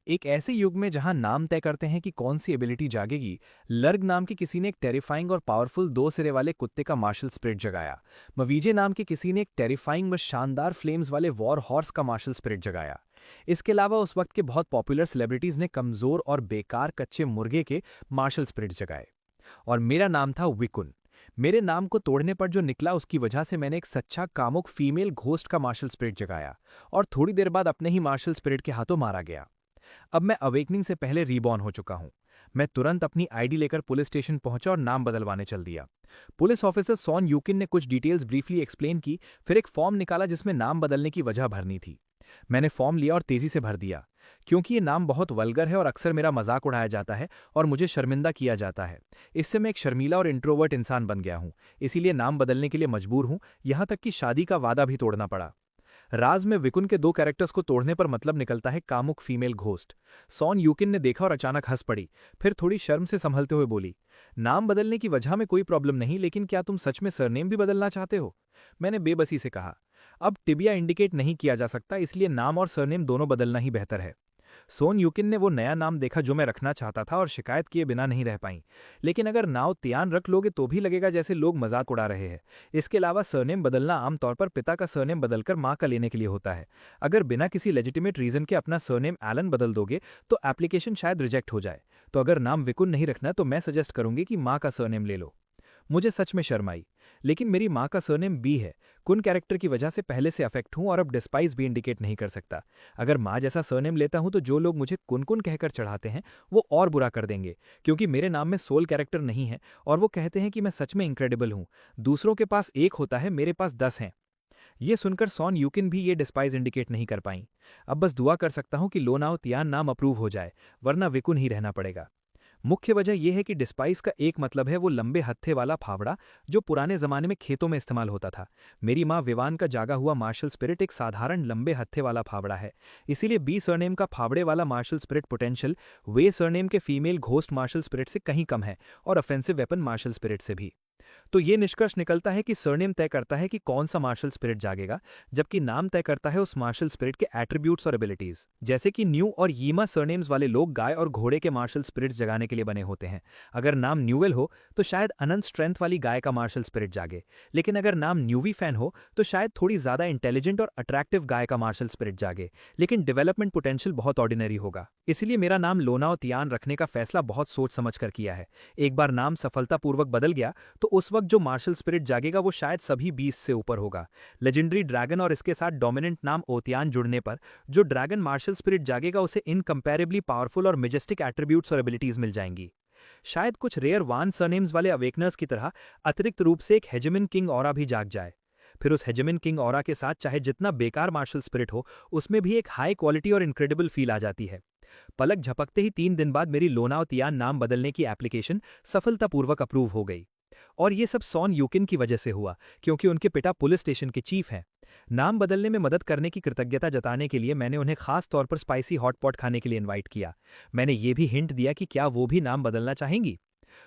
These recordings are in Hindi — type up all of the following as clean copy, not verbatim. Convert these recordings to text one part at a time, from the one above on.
एक ऐसे युग में जहां नाम तय करते हैं कि कौन सी एबिलिटी जागेगी, लर्ग नाम के किसी ने एक टेरिफाइंग और पावरफुल दो सिरे वाले कुत्ते का मार्शल स्पिरिट जगाया। मवीजे नाम के किसी ने एक टेरिफाइंग व शानदार फ्लेम्स वाले वॉर हॉर्स का मार्शल स्पिरिट जगाया। इसके अलावा उस वक्त के बहुत पॉपुलर सेलिब्रिटीज ने कमजोर और बेकार कच्चे मुर्गे के मार्शल स्पिरिट जगाए। और मेरा नाम था विकुन। मेरे नाम को तोड़ने पर जो निकला उसकी वजह से मैंने एक सच्चा कामुक फीमेल घोस्ट का मार्शल स्पिरिट जगाया और थोड़ी देर बाद अपने ही मार्शल स्पिरिट के हाथों मारा गया। अब मैं अवेकनिंग से पहले रीबॉर्न हो चुका हूं। मैं तुरंत अपनी आईडी लेकर पुलिस स्टेशन पहुंचा और नाम बदलवाने चल दिया। पुलिस ऑफिसर सॉन यूकिन ने कुछ डिटेल्स ब्रीफली एक्सप्लेन की, फिर एक फॉर्म निकाला जिसमें नाम बदलने की वजह भरनी थी। मैंने फॉर्म लिया और तेजी से भर दिया। क्योंकि ये नाम बहुत वल्गर है और अक्सर मेरा मजाक उड़ाया जाता है और मुझे शर्मिंदा किया जाता है, इससे मैं एक शर्मीला और इंट्रोवर्ट इंसान बन गया हूं। इसीलिए नाम बदलने के लिए मजबूर हूं, यहां तक कि शादी का वादा भी तोड़ना पड़ा। राज में विकुन के दो कैरेक्टर्स को तोड़ने पर मतलब निकलता है कामुक फीमेल घोस्ट। सॉन यूकिन ने देखा और अचानक हंस पड़ी, फिर थोड़ी शर्म से संभलते हुए बोली, नाम बदलने की वजह में कोई प्रॉब्लम नहीं, लेकिन क्या तुम सच में सरनेम भी बदलना चाहते हो? मैंने बेबसी से कहा, अब टिबिया इंडिकेट नहीं किया जा सकता, इसलिए नाम और सरनेम दोनों बदलना ही बेहतर है। सोन यूकिन ने वो नया नाम देखा जो मैं रखना चाहता था और शिकायत किए बिना नहीं रह पाई, लेकिन अगर नाव तियान रख लोगे तो भी लगेगा जैसे लोग मजाक उड़ा रहे हैं। इसके अलावा सरनेम बदलना आमतौर पर पिता का सरनेम बदलकर माँ का लेने के लिए होता है। अगर बिना किसी लेजिटिमेट रीजन के अपना सरनेम एलन बदल दोगे तो एप्लीकेशन शायद रिजेक्ट हो जाए। तो अगर नाम विकुन नहीं रखना तो मैं सजेस्ट करूंगी कि माँ का सरनेम ले लो। मुझे सच में शर्म आई, लेकिन मेरी माँ का सरनेम बी है। कुन कैरेक्टर की वजह से पहले से अफेक्ट हूं और अब डिस्पाइस भी इंडिकेट नहीं कर सकता। अगर माँ जैसा सरनेम लेता हूं तो जो लोग मुझे कुन कुन कहकर चढ़ाते हैं वो और बुरा कर देंगे, क्योंकि मेरे नाम में सोल कैरेक्टर नहीं है और वो कहते हैं कि मैं सच में इनक्रेडिबल हूं। दूसरों के पास एक होता है, मेरे पास 10 हैं। ये सुनकर सॉन यूकिन भी ये डिस्पाइस इंडिकेट नहीं कर पाई। अब बस दुआ कर सकता हूं कि लोनाव तियान नाम अप्रूव हो जाए, वरना विकुन ही रहना पड़ेगा। मुख्य वजह यह है कि डिस्पाइस का एक मतलब है वो लंबे हत्थे वाला फावड़ा जो पुराने जमाने में खेतों में इस्तेमाल होता था। मेरी माँ विवान का जागा हुआ मार्शल स्पिरिट एक साधारण लंबे हत्थे वाला फावड़ा है। इसीलिए बी सरनेम का फावड़े वाला मार्शल स्पिरिट पोटेंशियल वे सरनेम के फीमेल घोस्ट मार्शल स्पिरिट से कहीं कम है और ऑफेंसिव वेपन मार्शल स्पिरिट से भी। तो ये निष्कर्ष निकलता है कि सरनेम तय करता है कि कौन सा मार्शल स्पिरिट जागेगा, जबकि नाम तय करता है उस मार्शल स्पिरिट के एट्रीब्यूट्स और एबिलिटीज। जैसे कि न्यू और यीमा सरनेम्स वाले लोग गाय और घोड़े के मार्शल स्पिरिट्स जगाने के लिए बने होते हैं। अगर नाम न्यूवेल हो तो शायद अनंत स्ट्रेंथ वाली गाय का मार्शल स्पिरिट जागे, लेकिन अगर नाम न्यूवी फैन हो तो शायद थोड़ी ज्यादा इंटेलिजेंट और अट्रैक्टिव गाय का मार्शल स्पिरिट जागे, लेकिन डेवलपमेंट पोटेंशियल बहुत ऑर्डिनरी होगा। इसलिए मेरा नाम लोना और तियान रखने का फैसला बहुत सोच समझ कर किया है। एक बार नाम सफलतापूर्वक बदल गया तो उस वक्त जो मार्शल स्पिरिट जागेगा वो शायद सभी 20 से ऊपर होगा। लेजेंडरी ड्रैगन और इसके साथ डोमिनेंट नाम ओतियान जुड़ने पर जो ड्रैगन मार्शल स्पिरिट जागेगा उसे इनकंपैरेबली पावरफुल और मेजेस्टिक एट्रीब्यूट्स और एबिलिटीज मिल जाएंगी। शायद कुछ रेयर वान सरनेम्स वाले अवेकनर्स की तरह अतिरिक्त रूप से एक हेजेमिन किंग ऑरा भी जाग जाए। फिर उस हेजेमिन किंग ऑरा के साथ चाहे जितना बेकार मार्शल स्पिरिट हो, उसमें भी एक हाई क्वालिटी और इनक्रेडिबल फील आ जाती है। पलक झपकते ही 3 दिन बाद मेरी लोना और तियान नाम बदलने की एप्लीकेशन सफलतापूर्वक अप्रूव हो गई। और ये सब सॉन यूकिन की वजह से हुआ, क्योंकि उनके पिता पुलिस स्टेशन के चीफ हैं। नाम बदलने में मदद करने की कृतज्ञता जताने के लिए मैंने उन्हें खास तौर पर स्पाइसी हॉट पॉट खाने के लिए इनवाइट किया। मैंने ये भी हिंट दिया कि क्या वो भी नाम बदलना चाहेंगी।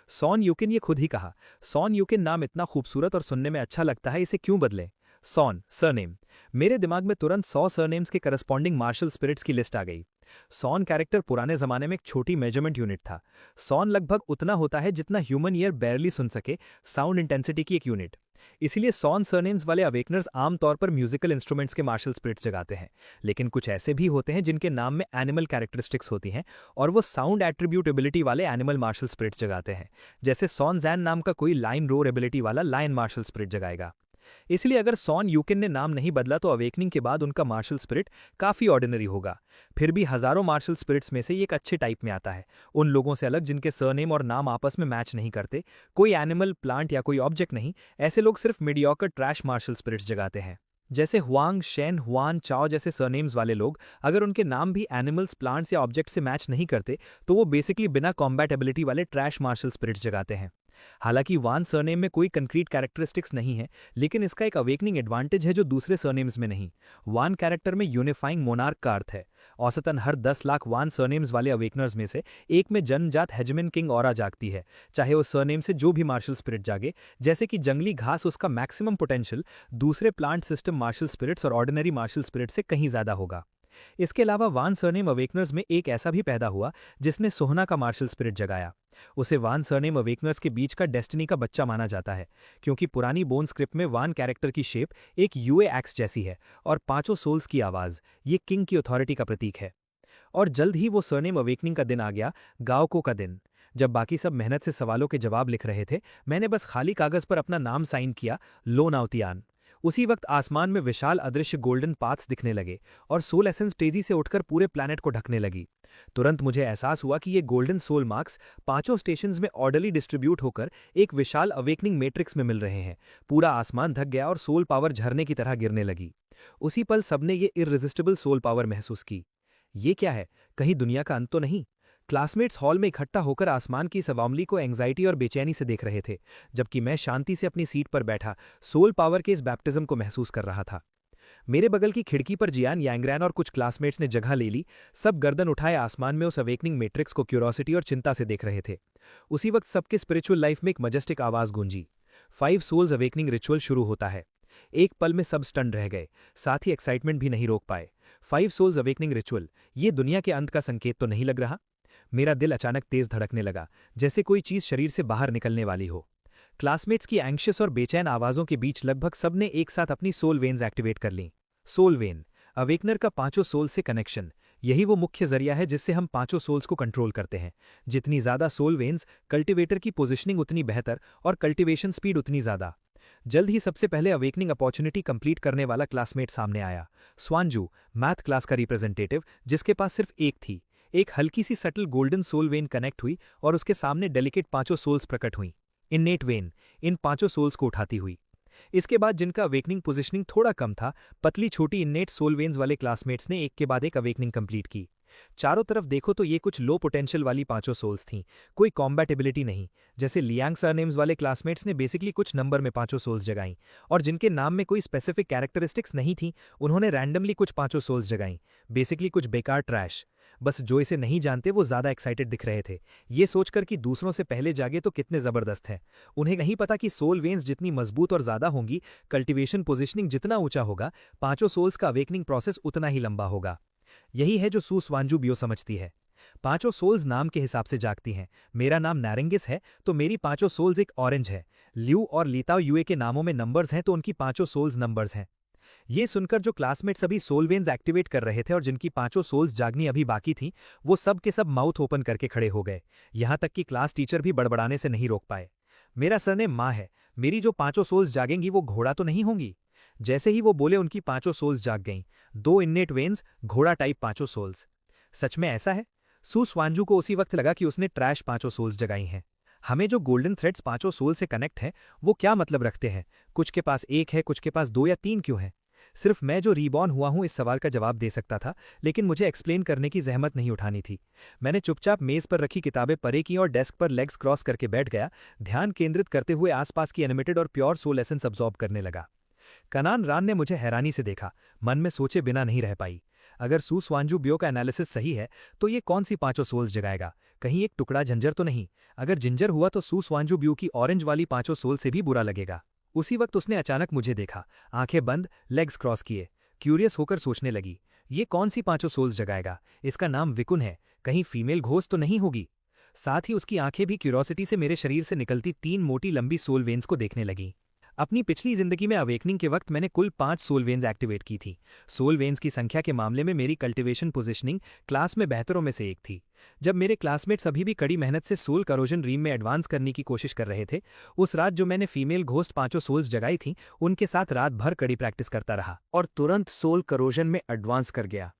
सॉन यूकिन ये खुद ही कहा, सॉन यूकिन नाम इतना खूबसूरत और सुनने में अच्छा लगता है, इसे क्यों बदलें? Son surname. मेरे दिमाग में तुरंत 100 सरनेम्स के करस्पॉन्डिंग मार्शल स्पिरिट्स की लिस्ट आ गई। सॉन कैरेक्टर पुराने जमाने में एक छोटी मेजरमेंट यूनिट था। सॉन लगभग उतना होता है जितना ह्यूमन ईयर बैरली सुन सके, साउंड इंटेंसिटी की एक यूनिट। इसीलिए सॉन सरनेम्स वाले अवेकनर्स आमतौर पर म्यूजिकल इंस्ट्रूमेंट्स के मार्शल स्पिरिट्स जगाते हैं, लेकिन कुछ ऐसे भी होते हैं जिनके नाम में एनिमल कैरेक्टरिस्टिक्स होती हैं और वो साउंड एट्रीब्यूट एबिलिटी वाले एनिमल मार्शल स्पिरिट्स जगाते हैं। जैसे सॉन जैन नाम का कोई लाइन रोर एबिलिटी वाला लायन मार्शल स्पिरिट जगाएगा। इसलिए अगर सॉन यूकिन ने नाम नहीं बदला तो अवेकनिंग के बाद उनका मार्शल स्पिरिट काफी ऑर्डिनरी होगा। फिर भी हजारों मार्शल स्पिरिट्स में से ये एक अच्छे टाइप में आता है, उन लोगों से अलग जिनके सरनेम और नाम आपस में मैच नहीं करते। कोई एनिमल, प्लांट या कोई ऑब्जेक्ट नहीं, ऐसे लोग सिर्फ मीडियोकर ट्रैश मार्शल स्पिरिट्स जगाते हैं। जैसे हुआंग, शेन, हुआन, चाओ जैसे सरनेम्स वाले लोग, अगर उनके नाम भी एनिमल्स, प्लांट्स या ऑब्जेक्ट से मैच नहीं करते तो वो बेसिकली बिना कॉम्बैट एबिलिटी वाले ट्रैश मार्शल स्पिरिट्स जगाते हैं। हालांकि वान सरनेम में कोई कंक्रीट कैरेक्टरिस्टिक्स नहीं है, लेकिन इसका एक अवेकनिंग एडवांटेज है जो दूसरे सरनेम्स में नहीं। वान कैरेक्टर में यूनिफाइंग मोनार्क का अर्थ है। औसतन हर 10 लाख वान सरनेम्स वाले अवेकनर्स में से एक में जन्मजात हेजमिन किंग ऑरा जागती है, चाहे उस सरनेम से जो भी मार्शल स्पिरिट जागे। जैसे कि जंगली घास उसका मैक्सिमम पोटेंशियल दूसरे प्लांट सिस्टम मार्शल स्पिरिट्स और ऑर्डिनरी मार्शल स्पिरिट से कहीं ज्यादा होगा। इसके अलावा वान सरनेम अवेकनर्स में एक ऐसा भी पैदा हुआ जिसने सोहना का मार्शल स्पिरिट जगाया। उसे वान सरनेम अवेकनर्स के बीच का डेस्टिनी का बच्चा माना जाता है, क्योंकि पुरानी बोन स्क्रिप्ट में वान कैरेक्टर की शेप एक यूए एक्स जैसी है और पांचों सोल्स की आवाज ये किंग की अथॉरिटी का प्रतीक है। और जल्द ही वो सरनेम अवेकनिंग का दिन आ गया, गाओको का दिन। जब बाकी सब मेहनत से सवालों के जवाब लिख रहे थे, मैंने बस खाली कागज पर अपना नाम साइन किया, लो नाउतियान। उसी वक्त आसमान में विशाल अदृश्य गोल्डन पाथ्स दिखने लगे और सोल एसेंस तेजी से उठकर पूरे प्लैनेट को ढकने लगी। तुरंत मुझे एहसास हुआ कि ये गोल्डन सोल मार्क्स पांचों स्टेशंस में ऑर्डरली डिस्ट्रीब्यूट होकर एक विशाल अवेकनिंग मैट्रिक्स में मिल रहे हैं। पूरा आसमान ढक गया और सोल पावर झरने की तरह गिरने लगी। उसी पल सबने ये इररेजिस्टिबल सोल पावर महसूस की। ये क्या है? कहीं दुनिया का अंत तो नहीं? क्लासमेट्स हॉल में इकट्ठा होकर आसमान की इस अवामली को एंग्जाइटी और बेचैनी से देख रहे थे, जबकि मैं शांति से अपनी सीट पर बैठा सोल पावर के इस बैप्टिज्म को महसूस कर रहा था। मेरे बगल की खिड़की पर जियान यांगरैन और कुछ क्लासमेट्स ने जगह ले ली। सब गर्दन उठाए आसमान में उस अवेकनिंग मैट्रिक्स को क्यूरोसिटी और चिंता से देख रहे थे। उसी वक्त सबके स्पिरिचुअल लाइफ में एक मजेस्टिक आवाज गूंजी। 5 सोल्स अवेकनिंग रिचुअल शुरू होता है। एक पल में सब स्टन रह गए, साथ ही एक्साइटमेंट भी नहीं रोक पाए। 5 सोल्स अवेकनिंग रिचुअल, ये दुनिया के अंत का संकेत तो नहीं लग रहा? मेरा दिल अचानक तेज धड़कने लगा, जैसे कोई चीज शरीर से बाहर निकलने वाली हो। क्लासमेट्स की एंग्शियस और बेचैन आवाजों के बीच लगभग सबने एक साथ अपनी सोल वेन्स एक्टिवेट कर लीं। सोल वेन, अवेकनर का पांचों सोल से कनेक्शन। यही वो मुख्य जरिया है जिससे हम पांचों सोल्स को कंट्रोल करते हैं। जितनी ज्यादा सोल वेन्स, कल्टिवेटर की पोजिशनिंग उतनी बेहतर और कल्टिवेशन स्पीड उतनी ज्यादा। जल्द ही सबसे पहले अवेकनिंग अपॉर्चुनिटी कंप्लीट करने वाला क्लासमेट सामने आया, स्वांजू, मैथ क्लास का रिप्रेजेंटेटिव, जिसके पास सिर्फ एक थी। एक हल्की सी subtle golden soul vein connect हुई और उसके सामने डेलिकेट पांचों सोल्स प्रकट हुई। इन्नेट वेन, इन पांचों सोल्स को उठाती हुई। इसके बाद जिनका अवेकनिंग पोजिशनिंग थोड़ा कम था, पतली छोटी इन्नेट सोल वेन्स वाले क्लासमेट्स ने एक के बाद एक अवेकनिंग कंप्लीट की। चारों तरफ देखो तो ये कुछ लो पोटेंशियल वाली पांचों सोल्स थीं, कोई कॉम्बैटिबिलिटी नहीं। जैसे लियांग सरनेम्स वाले क्लासमेट्स ने बेसिकली कुछ नंबर में पांचों सोल्स जगाईं, और जिनके नाम में कोई स्पेसिफिक कैरेक्टरिस्टिक्स नहीं थी, उन्होंने रैंडमली कुछ पांचों सोल्स जगाईं, बेसिकली कुछ बेकार ट्रैश। बस जो इसे नहीं जानते वो ज्यादा एक्साइटेड दिख रहे थे, ये सोचकर कि दूसरों से पहले जागे तो कितने जबरदस्त हैं। उन्हें नहीं पता कि सोल वेन्स जितनी मजबूत और ज्यादा होंगी, कल्टिवेशन पोजिशनिंग जितना ऊंचा होगा, पांचों सोल्स का अवेकनिंग प्रोसेस उतना ही लंबा होगा। यही है जो सू स्वांजू बियो समझती है। पांचों सोल्स नाम के हिसाब से जागती हैं। मेरा नाम नारेंगिस है तो मेरी पांचों सोल्स एक ऑरेंज है। ल्यू और लीताओ यूए के नामों में नंबर्स हैं तो उनकी पांचों सोल्स नंबर्स हैं। ये सुनकर जो क्लासमेट्स अभी सोल वेन्स एक्टिवेट कर रहे थे और जिनकी पांचों सोल्स जागनी अभी बाकी थी, वो सब के सब माउथ ओपन करके खड़े हो गए। यहां तक कि क्लास टीचर भी बड़बड़ाने से नहीं रोक पाए। मेरा सरनेम माँ है, मेरी जो पांचों सोल्स जागेंगी वो घोड़ा तो नहीं होंगी। जैसे ही वो बोले उनकी पांचों सोल्स जाग गईं, 2 इन्नेट वेन्स, घोड़ा टाइप पांचों सोल्स। सच में ऐसा है? सू स्वांजू को उसी वक्त लगा कि उसने ट्रैश पांचों सोल्स जगाई हैं। हमें जो गोल्डन थ्रेड्स पांचों सोल से कनेक्ट हैं, वो क्या मतलब रखते हैं? कुछ के पास 1 है, कुछ के पास 2 या 3 क्यों है? सिर्फ मैं जो रीबॉर्न हुआ हूं इस सवाल का जवाब दे सकता था, लेकिन मुझे एक्सप्लेन करने की जहमत नहीं उठानी थी। मैंने चुपचाप मेज पर रखी किताबें परे की और डेस्क पर लेग्स क्रॉस करके बैठ गया, ध्यान केंद्रित करते हुए आसपास की एनिमेटेड और प्योर सोल एसेंस अब्सॉर्ब करने लगा। कनान रान ने मुझे हैरानी से देखा, मन में सोचे बिना नहीं रह पाई। अगर सू स्वांजू बियो का एनालिसिस सही है तो ये कौन सी पांचों सोल्स जगाएगा? कहीं एक टुकड़ा जिंजर तो नहीं? अगर जिंजर हुआ तो सू स्वांजू बियो की ऑरेंज वाली पांचों सोल से भी बुरा लगेगा। उसी वक्त उसने अचानक मुझे देखा, आंखें बंद, लेग्स क्रॉस किए, क्यूरियस होकर सोचने लगी, ये कौन सी पांचों सोल्स जगाएगा? इसका नाम विकुन है, कहीं फीमेल घोस्ट तो नहीं होगी? साथ ही उसकी आंखें भी क्यूरोसिटी से मेरे शरीर से निकलती 3 मोटी लंबी सोल वेन्स को देखने लगीं। अपनी पिछली जिंदगी में अवेकनिंग के वक्त मैंने कुल 5 सोल वेन्स एक्टिवेट की थी। सोल वेन्स की संख्या के मामले में मेरी कल्टिवेशन पोजिशनिंग क्लास में बेहतरों में से एक थी। जब मेरे क्लासमेट्स अभी भी कड़ी मेहनत से सोल करोजन रीम में एडवांस करने की कोशिश कर रहे थे, उस रात जो मैंने फीमेल घोस्ट पांचों सोल्स जगाई थी, उनके साथ रात भर कड़ी प्रैक्टिस करता रहा और तुरंत सोल करोजन में एडवांस कर गया।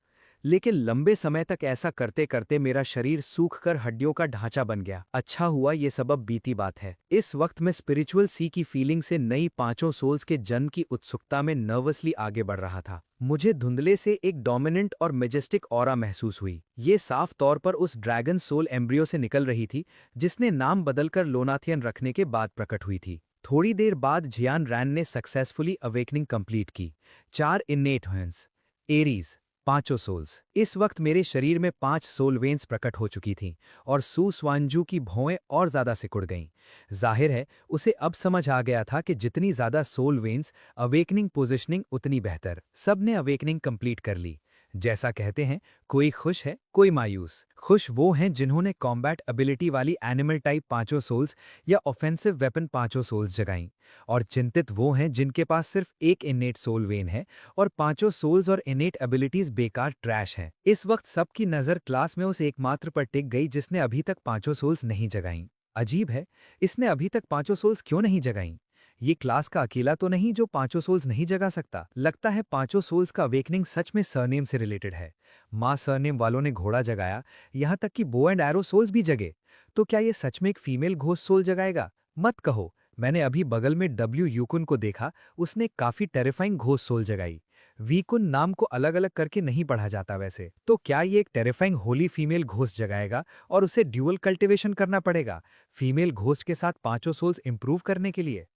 लेकिन लंबे समय तक ऐसा करते करते मेरा शरीर सूखकर हड्डियों का ढांचा बन गया। अच्छा हुआ ये सबब बीती बात है। इस वक्त मैं स्पिरिचुअल सी की फीलिंग से नई पांचों सोल्स के जन्म की उत्सुकता में नर्वसली आगे बढ़ रहा था। मुझे धुंधले से एक डोमिनेंट और मेजेस्टिक ऑरा महसूस हुई। ये साफ तौर पर उस ड्रैगन सोल एम्ब्रियो से निकल रही थी जिसने नाम बदलकर लोनाथियन रखने के बाद प्रकट हुई थी। थोड़ी देर बाद जियान रैन ने सक्सेसफुली अवेकनिंग कंप्लीट की। 4 इन्नेट वेन्स, एरीज, पांचों सोल्स। इस वक्त मेरे शरीर में 5 सोल वेन्स प्रकट हो चुकी थीं और सू स्वांजू की भौएं और ज्यादा सिकुड़ गईं। जाहिर है उसे अब समझ आ गया था कि जितनी ज्यादा सोल वेन्स, अवेकनिंग पोजिशनिंग उतनी बेहतर। सबने अवेकनिंग कंप्लीट कर ली। जैसा कहते हैं, कोई खुश है कोई मायूस। खुश वो हैं जिन्होंने कॉम्बैट एबिलिटी वाली एनिमल टाइप पांचों सोल्स या ऑफेंसिव वेपन पांचों सोल्स जगाईं, और चिंतित वो हैं जिनके पास सिर्फ एक इनेट सोल वेन है और पांचों सोल्स और इनेट एबिलिटीज बेकार ट्रैश हैं। इस वक्त सबकी नज़र क्लास में उस एकमात्र पर टिक गई जिसने अभी तक पांचों सोल्स नहीं जगाईं। अजीब है, इसने अभी तक पांचों सोल्स क्यों नहीं जगाईं? ये क्लास का अकेला तो नहीं जो पांचों सोल्स नहीं जगा सकता। लगता है पांचों सोल्स का अवेकनिंग सच में सरनेम से रिलेटेड है। माँ सरनेम वालों ने घोड़ा जगाया, यहाँ तक कि बो एंड एरो सोल्स भी जगे। तो क्या ये सच में एक फीमेल घोस्ट सोल जगाएगा? मत कहो, मैंने अभी बगल में डब्ल्यू यूकुन को देखा, उसने काफी टेरिफाइंग घोस्ट सोल जगाई। वीकुन नाम को अलग अलग करके नहीं पढ़ा जाता वैसे। तो क्या ये एक टेरिफाइंग होली फीमेल घोस्ट जगाएगा और उसे ड्यूअल कल्टिवेशन करना पड़ेगा फीमेल घोस्ट के साथ पांचों सोल्स इंप्रूव करने के लिए?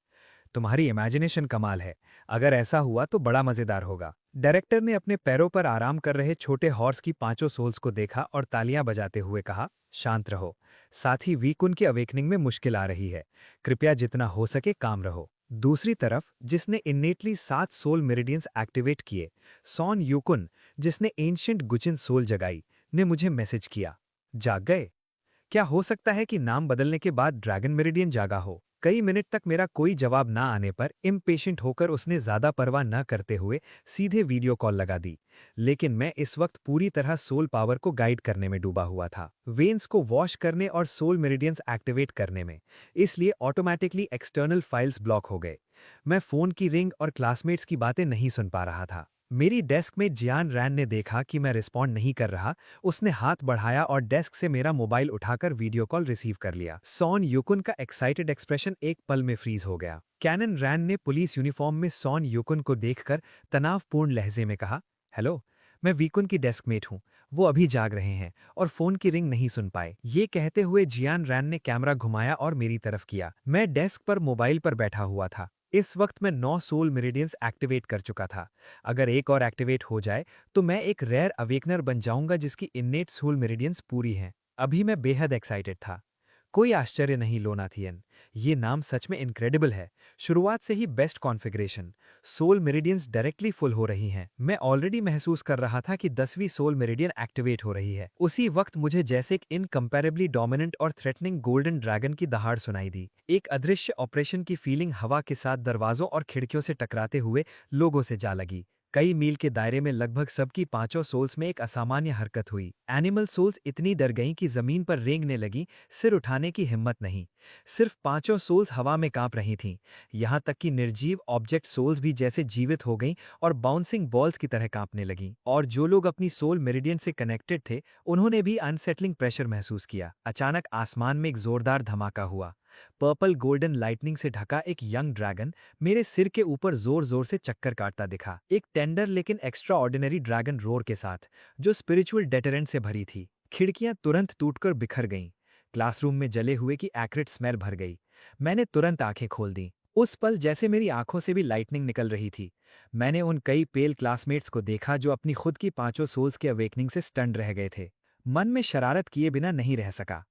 तुम्हारी इमेजिनेशन कमाल है। अगर ऐसा हुआ तो बड़ा मजेदार होगा। डायरेक्टर ने अपने पैरों पर आराम कर रहे छोटे हॉर्स की पांचों सोल्स को देखा और तालियां बजाते हुए कहा, शांत रहो। साथ ही वीकुन के अवेकनिंग में मुश्किल आ रही है, कृपया जितना हो सके काम रहो। दूसरी तरफ जिसने इन्नेटली 7 सोल मेरिडियंस एक्टिवेट किए, सॉन यूकुन, जिसने एंशिएंट गुचिन सोल जगाई, ने मुझे मैसेज किया, जाग गए? क्या हो सकता है कि नाम बदलने के बाद ड्रैगन मेरिडियन जागा हो? कई मिनट तक मेरा कोई जवाब ना आने पर इम्पेशेंट होकर उसने ज्यादा परवाह न करते हुए सीधे वीडियो कॉल लगा दी। लेकिन मैं इस वक्त पूरी तरह सोल पावर को गाइड करने में डूबा हुआ था, वेन्स को वॉश करने और सोल मेरिडियंस एक्टिवेट करने में। इसलिए ऑटोमेटिकली एक्सटर्नल फाइल्स ब्लॉक हो गए। मैं फोन की रिंग और क्लासमेट्स की बातें नहीं सुन पा रहा था। मेरी डेस्क में जियान रैन ने देखा कि मैं रिस्पॉन्ड नहीं कर रहा। उसने हाथ बढ़ाया और डेस्क से मेरा मोबाइल उठाकर वीडियो कॉल रिसीव कर लिया। सॉन यूकुन का एक्साइटेड एक्सप्रेशन एक पल में फ्रीज हो गया। कैनन रैन ने पुलिस यूनिफॉर्म में सॉन यूकुन को देखकर तनावपूर्ण लहजे में कहा, हेलो, मैं वीकुन की डेस्क मेट हूँ। वो अभी जाग रहे हैं और फोन की रिंग नहीं सुन पाए। ये कहते हुए जियान रैन ने कैमरा घुमाया और मेरी तरफ किया। मैं डेस्क पर मोबाइल पर बैठा हुआ था। इस वक्त मैं 9 सोल मेरिडियंस एक्टिवेट कर चुका था। अगर एक और एक्टिवेट हो जाए तो मैं एक रेयर अवेकनर बन जाऊंगा जिसकी इन्नेट सोल मेरिडियंस पूरी हैं। अभी मैं बेहद एक्साइटेड था। कोई आश्चर्य नहीं लोनाथियन, ये नाम सच में इनक्रेडिबल है। शुरुआत से ही best configuration. Soul meridians directly full हो रही हैं। मैं ऑलरेडी महसूस कर रहा था कि 10वीं सोल मेरिडियन एक्टिवेट हो रही है। उसी वक्त मुझे जैसे एक इनकम्पेरेबली डोमिनेंट और थ्रेटनिंग गोल्डन ड्रैगन की दहाड़ सुनाई दी। एक अदृश्य ऑपरेशन की फीलिंग हवा के साथ दरवाजों और खिड़कियों से टकराते हुए लोगों से जा लगी। कई मील के दायरे में लगभग सबकी पांचों सोल्स में एक असामान्य हरकत हुई। एनिमल सोल्स इतनी डर गईं कि जमीन पर रेंगने लगी, सिर उठाने की हिम्मत नहीं। सिर्फ पांचों सोल्स हवा में कांप रही थीं। यहाँ तक कि निर्जीव ऑब्जेक्ट सोल्स भी जैसे जीवित हो गईं और बाउंसिंग बॉल्स की तरह कांपने लगीं। और जो लोग अपनी सोल मेरिडियन से कनेक्टेड थे, उन्होंने भी अनसेटलिंग प्रेशर महसूस किया। अचानक आसमान में एक जोरदार धमाका हुआ। पर्पल गोल्डन लाइटनिंग से ढका एक यंग ड्रैगन मेरे सिर के ऊपर जोर जोर से चक्कर काटता दिखा, एक टेंडर लेकिन एक्स्ट्रा ऑर्डिनरी ड्रैगन रोर के साथ, जो स्पिरिचुअल डेटरेंट से भरी थी। खिड़कियां तुरंत टूटकर बिखर गईं। क्लासरूम में जले हुए की एक्रिड स्मेल भर गई। मैंने तुरंत आंखें खोल दी। उस पल जैसे मेरी आंखों से भी लाइटनिंग निकल रही थी। मैंने उन कई पेल क्लासमेट्स को देखा जो अपनी खुद की पांचों सोल्स के अवेकनिंग से स्टंड रह गए थे। मन में शरारत किए बिना नहीं रह सका।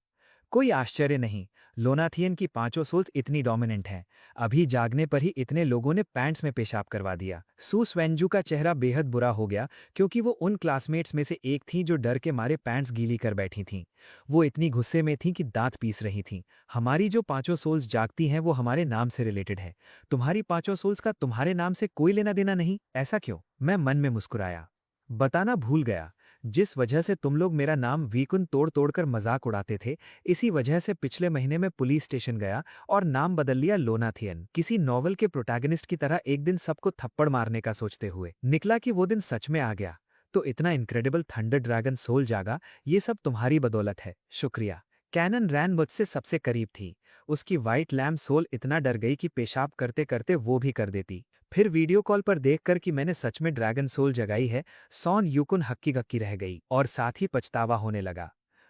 कोई आश्चर्य नहीं, लोनाथियन की पांचों सोल्स इतनी डोमिनेंट हैं। अभी जागने पर ही इतने लोगों ने पैंट्स में पेशाब करवा दिया। सू स्वेंजू का चेहरा बेहद बुरा हो गया क्योंकि वो उन क्लासमेट्स में से एक थीं जो डर के मारे पैंट्स गीली कर बैठी थीं। वो इतनी गुस्से में थीं कि दांत पीस रही थीं। हमारी जो पांचों सोल्स जागती हैं वो हमारे नाम से रिलेटेड है। तुम्हारी पांचों सोल्स का तुम्हारे नाम से कोई लेना देना नहीं, ऐसा क्यों? मैं मन में मुस्कुराया। बताना भूल गया, जिस वजह से तुम लोग मेरा नाम वीकुन तोड़ तोड़कर मजाक उड़ाते थे, इसी वजह से पिछले महीने में पुलिस स्टेशन गया और नाम बदल लिया लोनाथियन, किसी नॉवल के प्रोटैगनिस्ट की तरह एक दिन सबको थप्पड़ मारने का सोचते हुए। निकला कि वो दिन सच में आ गया। तो इतना इनक्रेडिबल थंडर ड्रैगन सोल जागा, ये सब तुम्हारी बदौलत है, शुक्रिया। कैनन रैन मुझसे सबसे करीब थी। उसकी वाइट लैम्प सोल इतना डर गई कि पेशाब करते करते वो भी कर देती। फिर वीडियो कॉल पर देखकर कि मैंने सच में ड्रैगन सोल जगाई है, सॉन यूकुन हक्की गक्की रह गई और साथ ही पछतावा होने लगा।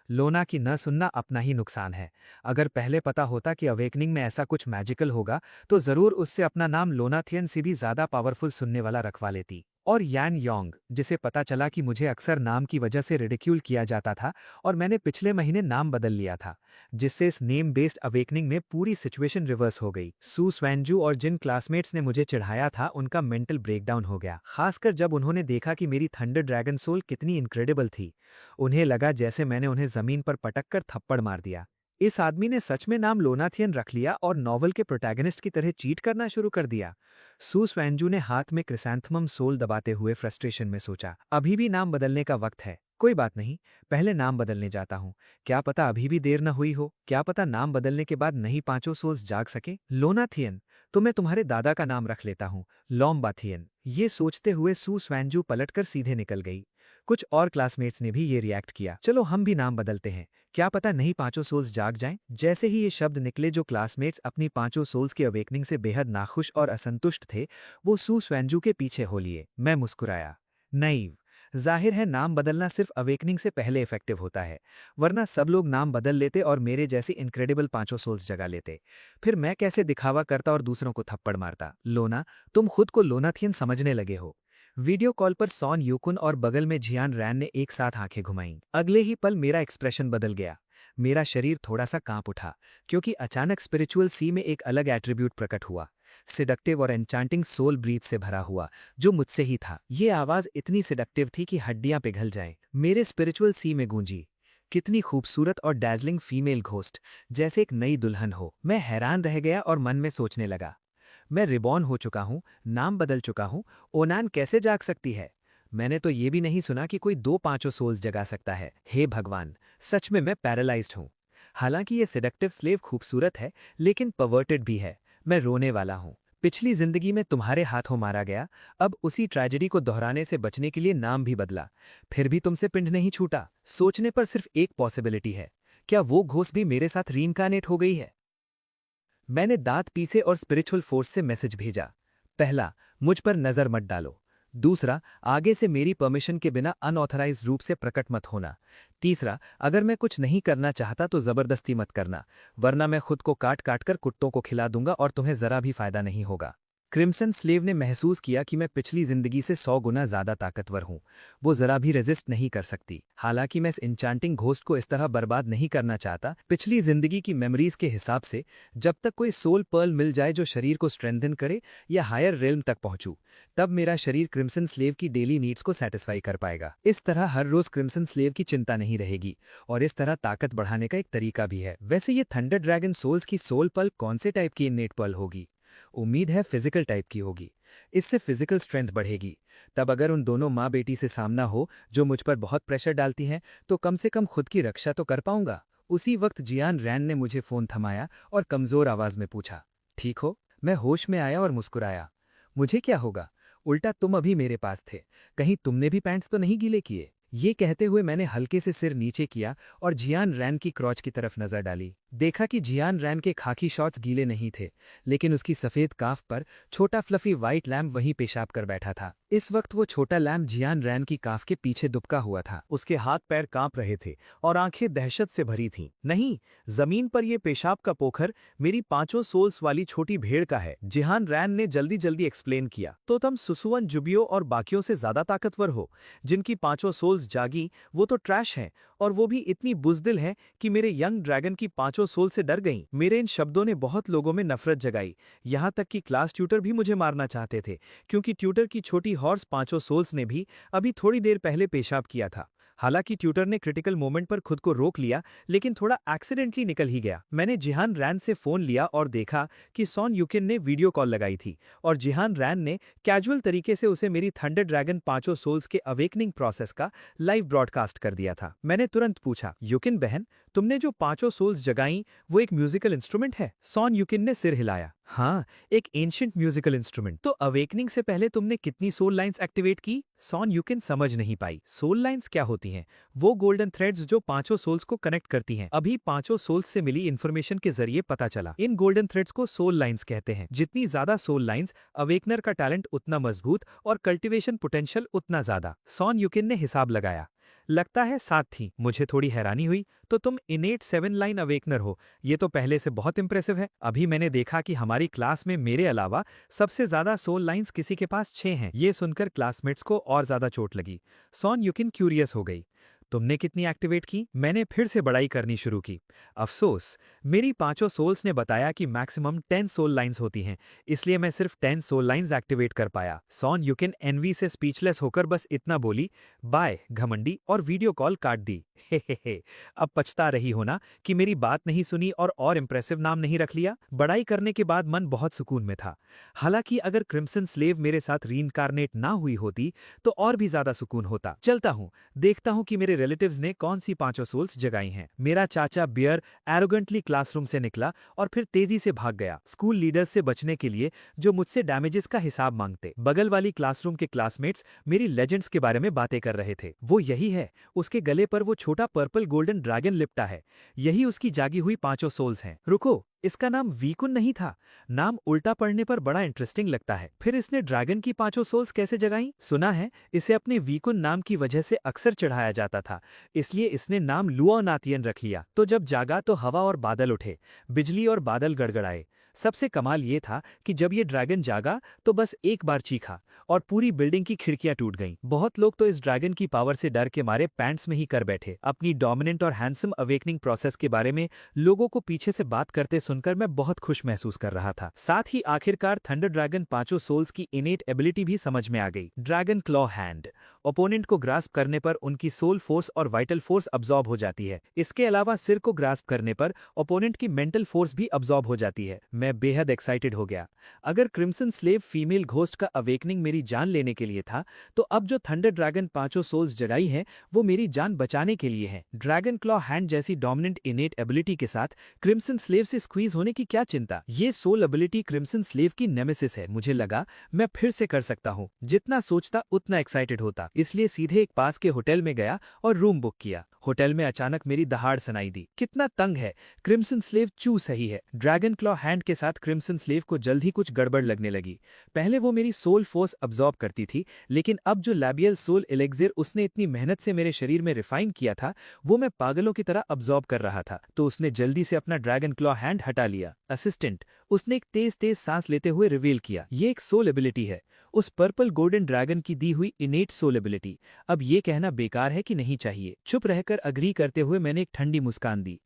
लोना की न सुनना अपना ही नुकसान है। अगर पहले पता होता कि अवेकनिंग में ऐसा कुछ मैजिकल होगा तो जरूर उससे अपना नाम लोनाथियन से भी ज्यादा पावरफुल सुनने वाला रखवा लेती। और यान योंग, जिसे पता चला कि मुझे अक्सर नाम की वजह से रिडिक्यूल किया जाता था और मैंने पिछले महीने नाम बदल लिया था, जिससे इस नेम बेस्ड अवेकनिंग में पूरी सिचुएशन रिवर्स हो गई। सू स्वैंजू और जिन क्लासमेट्स ने मुझे चिढ़ाया था उनका मेंटल ब्रेकडाउन हो गया, खासकर जब उन्होंने देखा कि मेरी थंडर ड्रैगन सोल कितनी इनक्रेडिबल थी। उन्हें लगा जैसे मैंने उन्हें जमीन पर पटक कर थप्पड़ मार दिया। इस आदमी ने सच में नाम लोनाथियन रख लिया और नॉवल के प्रोटैगनिस्ट की तरह चीट करना शुरू कर दिया। सू स्वैंजू ने हाथ में क्रिसैंथमम सोल दबाते हुए फ्रस्ट्रेशन में सोचा, अभी भी नाम बदलने का वक्त है। कोई बात नहीं, पहले नाम बदलने जाता हूँ। क्या पता अभी भी देर न हुई हो, क्या पता नाम बदलने के बाद नहीं पांचों सोल्स जाग सके। लोनाथियन, तो मैं तुम्हारे दादा का नाम रख लेता हूँ, लॉम्बाथियन। ये सोचते हुए सू स्वैंजू पलटकर सीधे निकल गई। कुछ और क्लासमेट्स ने भी ये रिएक्ट किया, चलो हम भी नाम बदलते हैं, क्या पता नहीं पांचों सोल्स जाग जाएं। जैसे ही ये शब्द निकले, जो क्लासमेट्स अपनी पांचों सोल्स की अवेकनिंग से बेहद नाखुश और असंतुष्ट थे, वो सू स्वैंजू के पीछे हो लिए। मैं मुस्कुराया। नईव, जाहिर है नाम बदलना सिर्फ अवेकनिंग से पहले इफेक्टिव होता है, वरना सब लोग नाम बदल लेते और मेरे जैसी इनक्रेडिबल पांचों सोल्स जगा लेते। फिर मैं कैसे दिखावा करता और दूसरों को थप्पड़ मारता। लोना, तुम खुद को लोनाथियन समझने लगे हो। वीडियो कॉल पर सॉन यूकुन और बगल में जियान रैन ने एक साथ आंखें घुमाईं। अगले ही पल मेरा एक्सप्रेशन बदल गया। मेरा शरीर थोड़ा सा कांप उठा, क्योंकि अचानक स्पिरिचुअल सी में एक अलग एट्रीब्यूट प्रकट हुआ, सिडक्टिव और एन्चांटिंग सोल ब्रीथ से भरा हुआ, जो मुझसे ही था। ये आवाज इतनी सिडक्टिव थी कि हड्डियां पिघल जाएं। मेरे स्पिरिचुअल सी में गूंजी, कितनी खूबसूरत और डैजलिंग फीमेल घोस्ट, जैसे एक नई दुल्हन हो। मैं हैरान रह गया और मन में सोचने लगा, मैं रिबॉर्न हो चुका हूं, नाम बदल चुका हूं, ओनान कैसे जाग सकती है? मैंने तो ये भी नहीं सुना कि कोई दो पांचों सोल्स जगा सकता है। हे भगवान, सच में मैं पैरालाइज्ड हूं। हालांकि ये सेडक्टिव स्लेव खूबसूरत है, लेकिन पर्वर्टेड भी है। मैं रोने वाला हूं। पिछली जिंदगी में तुम्हारे हाथों मारा गया, अब उसी ट्रेजेडी को दोहराने से बचने के लिए नाम भी बदला, फिर भी तुमसे पिंड नहीं छूटा। सोचने पर सिर्फ एक पॉसिबिलिटी है, क्या वो घोस्ट भी मेरे साथ रीइंकार्नेट हो गई है? मैंने दांत पीसे और स्पिरिचुअल फोर्स से मैसेज भेजा। पहला, मुझ पर नजर मत डालो। दूसरा, आगे से मेरी परमिशन के बिना अनऑथराइज्ड रूप से प्रकट मत होना। तीसरा, अगर मैं कुछ नहीं करना चाहता तो जबरदस्ती मत करना, वरना मैं खुद को काट काट कर कुत्तों को खिला दूंगा और तुम्हें जरा भी फायदा नहीं होगा। क्रिम्सन स्लेव ने महसूस किया कि मैं पिछली जिंदगी से 100 गुना ज्यादा ताकतवर हूं। वो जरा भी रेजिस्ट नहीं कर सकती। हालांकि मैं इस इंचांटिंग घोस्ट को इस तरह बर्बाद नहीं करना चाहता। पिछली जिंदगी की मेमोरीज के हिसाब से जब तक कोई सोल पर्ल मिल जाए जो शरीर को स्ट्रेंथन करे या हायर रेल्म तक पहुंचूं, तब मेरा शरीर क्रिम्सन स्लेव की डेली नीड्स को सेटिस्फाई कर पाएगा। इस तरह हर रोज क्रिम्सन स्लेव की चिंता नहीं रहेगी और इस तरह ताकत बढ़ाने का एक तरीका भी है। वैसे ये थंडर ड्रैगन सोल्स की सोल पर्ल कौन से टाइप की इन्नेट पर्ल होगी? उम्मीद है फिजिकल टाइप की होगी। इससे फिजिकल स्ट्रेंथ बढ़ेगी। तब अगर उन दोनों माँ बेटी से सामना हो जो मुझ पर बहुत प्रेशर डालती हैं, तो कम से कम खुद की रक्षा तो कर पाऊंगा। उसी वक्त जियान रैन ने मुझे फोन थमाया और कमजोर आवाज में पूछा, ठीक हो? मैं होश में आया और मुस्कुराया। मुझे क्या होगा, उल्टा तुम अभी मेरे पास थे, कहीं तुमने भी पैंट्स तो नहीं गीले किए? ये कहते हुए मैंने हल्के से सिर नीचे किया और जियान रैन की क्रॉच की तरफ नजर डाली। देखा कि जियान रैन के खाकी शॉर्ट्स गीले नहीं थे, लेकिन उसकी सफेद काफ पर छोटा फ्लफी व्हाइट लैम्प वहीं पेशाब कर बैठा था। इस वक्त वो छोटा लैम्प जियान रैन की काफ के पीछे दुबका हुआ था। उसके हाथ पैर कांप रहे थे और आंखें दहशत से भरी थीं। नहीं, जमीन पर ये पेशाब का पोखर मेरी पांचों सोल्स वाली छोटी भेड़ का है। जिहान रैन ने जल्दी जल्दी एक्सप्लेन किया। तो तुम सुसुवन जुबियो और बाकियों से ज्यादा ताकतवर हो। जिनकी पांचों सोल्स जागी वो तो ट्रैश हैं, और वो भी इतनी बुजदिल हैं कि मेरे यंग ड्रैगन की पांचों सोल से डर गईं। मेरे इन शब्दों ने बहुत लोगों में नफरत जगाई। यहां तक कि क्लास ट्यूटर भी मुझे मारना चाहते थे, क्योंकि ट्यूटर की छोटी हॉर्स पांचों सोल्स ने भी अभी थोड़ी देर पहले पेशाब किया था। हालांकि ट्यूटर ने क्रिटिकल मोमेंट पर खुद को रोक लिया, लेकिन थोड़ा एक्सीडेंटली निकल ही गया। मैंने जिहान रैन से फोन लिया और देखा कि सॉन यूकिन ने वीडियो कॉल लगाई थी और जिहान रैन ने कैजुअल तरीके से उसे मेरी थंडर ड्रैगन पांचों सोल्स के अवेकनिंग प्रोसेस का लाइव ब्रॉडकास्ट कर दिया था। मैंने तुरंत पूछा, यूकिन बहन, तुमने जो पांचों सोल्स जगाई वो एक म्यूजिकल इंस्ट्रूमेंट है? सॉन यूकिन ने सिर हिलाया। हाँ, एक एंशिएंट म्यूजिकल इंस्ट्रूमेंट। तो अवेकनिंग से पहले तुमने कितनी सोल लाइंस एक्टिवेट की? सॉन यूकिन समझ नहीं पाई। सोल लाइंस क्या होती हैं? वो गोल्डन थ्रेड्स जो पांचों सोल्स को कनेक्ट करती हैं। अभी पांचों सोल्स से मिली इन्फॉर्मेशन के जरिए पता चला, इन गोल्डन थ्रेड्स को सोल लाइंस कहते हैं। जितनी ज्यादा सोल लाइंस, अवेकनर का टैलेंट उतना मजबूत और कल्टिवेशन पोटेंशियल उतना ज्यादा। सॉन यूकिन ने हिसाब लगाया। लगता है साथ थी। मुझे थोड़ी हैरानी हुई। तो तुम इनेट 7 लाइन अवेकनर हो, ये तो पहले से बहुत इंप्रेसिव है। अभी मैंने देखा कि हमारी क्लास में मेरे अलावा सबसे ज्यादा सोल लाइंस किसी के पास 6 हैं। ये सुनकर क्लासमेट्स को और ज्यादा चोट लगी। सॉन युकिन क्यूरियस हो गई। तुमने कितनी एक्टिवेट की? मैंने फिर से बड़ाई करनी शुरू की। अफसोस, मेरी पांचों सोल्स ने बताया कि मैक्सिमम 10 सोल लाइंस होती हैं, इसलिए मैं सिर्फ 10 सोल लाइंस एक्टिवेट कर पाया। सॉन युकिन एनवी से स्पीचलेस होकर बस इतना बोली, बाय घमंडी, और वीडियो कॉल काट दी। हे। अब पछता रही हो ना कि मेरी बात नहीं सुनी और इंप्रेसिव नाम नहीं रख लिया? बड़ाई करने के बाद मन बहुत सुकून में था। हालांकि अगर क्रिम्सन स्लेव मेरे साथ रीइंकार्नेट ना हुई होती तो और भी ज्यादा सुकून होता। चलता हूँ, देखता हूँ कि मेरे रिलेटिव्स ने कौन सी पांचों सोल्स जगाई हैं। मेरा चाचा बियर एरोगेंटली क्लासरूम से निकला और फिर तेजी से भाग गया, स्कूल लीडर्स से बचने के लिए जो मुझसे डैमेजेस का हिसाब मांगते। बगल वाली क्लासरूम के क्लासमेट्स मेरी लेजेंड्स के बारे में बातें कर रहे थे। वो यही है, उसके गले पर वो छोटा पर्पल गोल्डन ड्रैगन लिपटा है, यही उसकी जागी हुई पांचों सोल्स हैं। रुको, इसका नाम वीकुन नहीं था। नाम उल्टा पढ़ने पर बड़ा इंटरेस्टिंग लगता है। फिर इसने ड्रैगन की पांचों सोल्स कैसे जगाई? सुना है इसे अपने वीकुन नाम की वजह से अक्सर चढ़ाया जाता था, इसलिए इसने नाम लुओनातियन रख लिया। तो जब जागा तो हवा और बादल उठे, बिजली और बादल गड़गड़ाए। सबसे कमाल ये था कि जब ये ड्रैगन जागा तो बस एक बार चीखा और पूरी बिल्डिंग की खिड़कियां टूट गईं। बहुत लोग तो इस ड्रैगन की पावर से डर के मारे पैंट्स में ही कर बैठे। अपनी डोमिनेंट और हैंडसम अवेकनिंग प्रोसेस के बारे में लोगों को पीछे से बात करते सुनकर मैं बहुत खुश महसूस कर रहा था। साथ ही आखिरकार थंडर ड्रैगन पांचों सोल्स की इनेट एबिलिटी भी समझ में आ गई। ड्रैगन क्लॉ हैंड, ओपोनेंट को ग्रास्प करने पर उनकी सोल फोर्स और वाइटल फोर्स अब्सॉर्ब हो जाती है। इसके अलावा सिर को ग्रास्प करने पर ओपोनेंट की मेंटल फोर्स भी अब्सॉर्ब हो जाती है। मैं बेहद एक्साइटेड हो गया। अगर क्रिम्सन स्लेव फीमेल घोस्ट का अवेकनिंग मेरी जान लेने के लिए था, तो अब जो थंडर ड्रैगन पांचों सोल्स जगाई हैं वो मेरी जान बचाने के लिए हैं। ड्रैगन क्लॉ हैंड जैसी डोमिनेंट इनेट एबिलिटी के साथ क्रिम्सन स्लेव से स्क्वीज होने की क्या चिंता? ये सोल एबिलिटी क्रिम्सन स्लेव की नेमेसिस है। मुझे लगा मैं फिर से कर सकता हूँ। जितना सोचता उतना एक्साइटेड होता, इसलिए सीधे एक पास के होटल में गया और रूम बुक किया। होटल में अचानक मेरी दहाड़ सुनाई दी। कितना तंग है, क्रिम्सन स्लेव चू सही है। ड्रैगन क्लॉ हैंड के साथ क्रिम्सन स्लेव को जल्द ही कुछ गड़बड़ लगने लगी। पहले वो मेरी सोल फोर्स अब्सॉर्ब करती थी, लेकिन अब जो लैबियल सोल एलेक्सिर उसने इतनी मेहनत से मेरे शरीर में रिफाइन किया था, वो मैं पागलों की तरह अब्सॉर्ब कर रहा था। तो उसने जल्दी से अपना ड्रैगन क्लॉ हैंड हटा लिया। असिस्टेंट, उसने एक तेज तेज सांस लेते हुए रिवील किया, ये एक सोल एबिलिटी है, उस पर्पल गोल्डन ड्रैगन की दी हुई इनेट सोल एबिलिटी। अब ये कहना बेकार है कि नहीं चाहिए। चुप रहकर अग्री करते हुए मैंने एक ठंडी मुस्कान दी।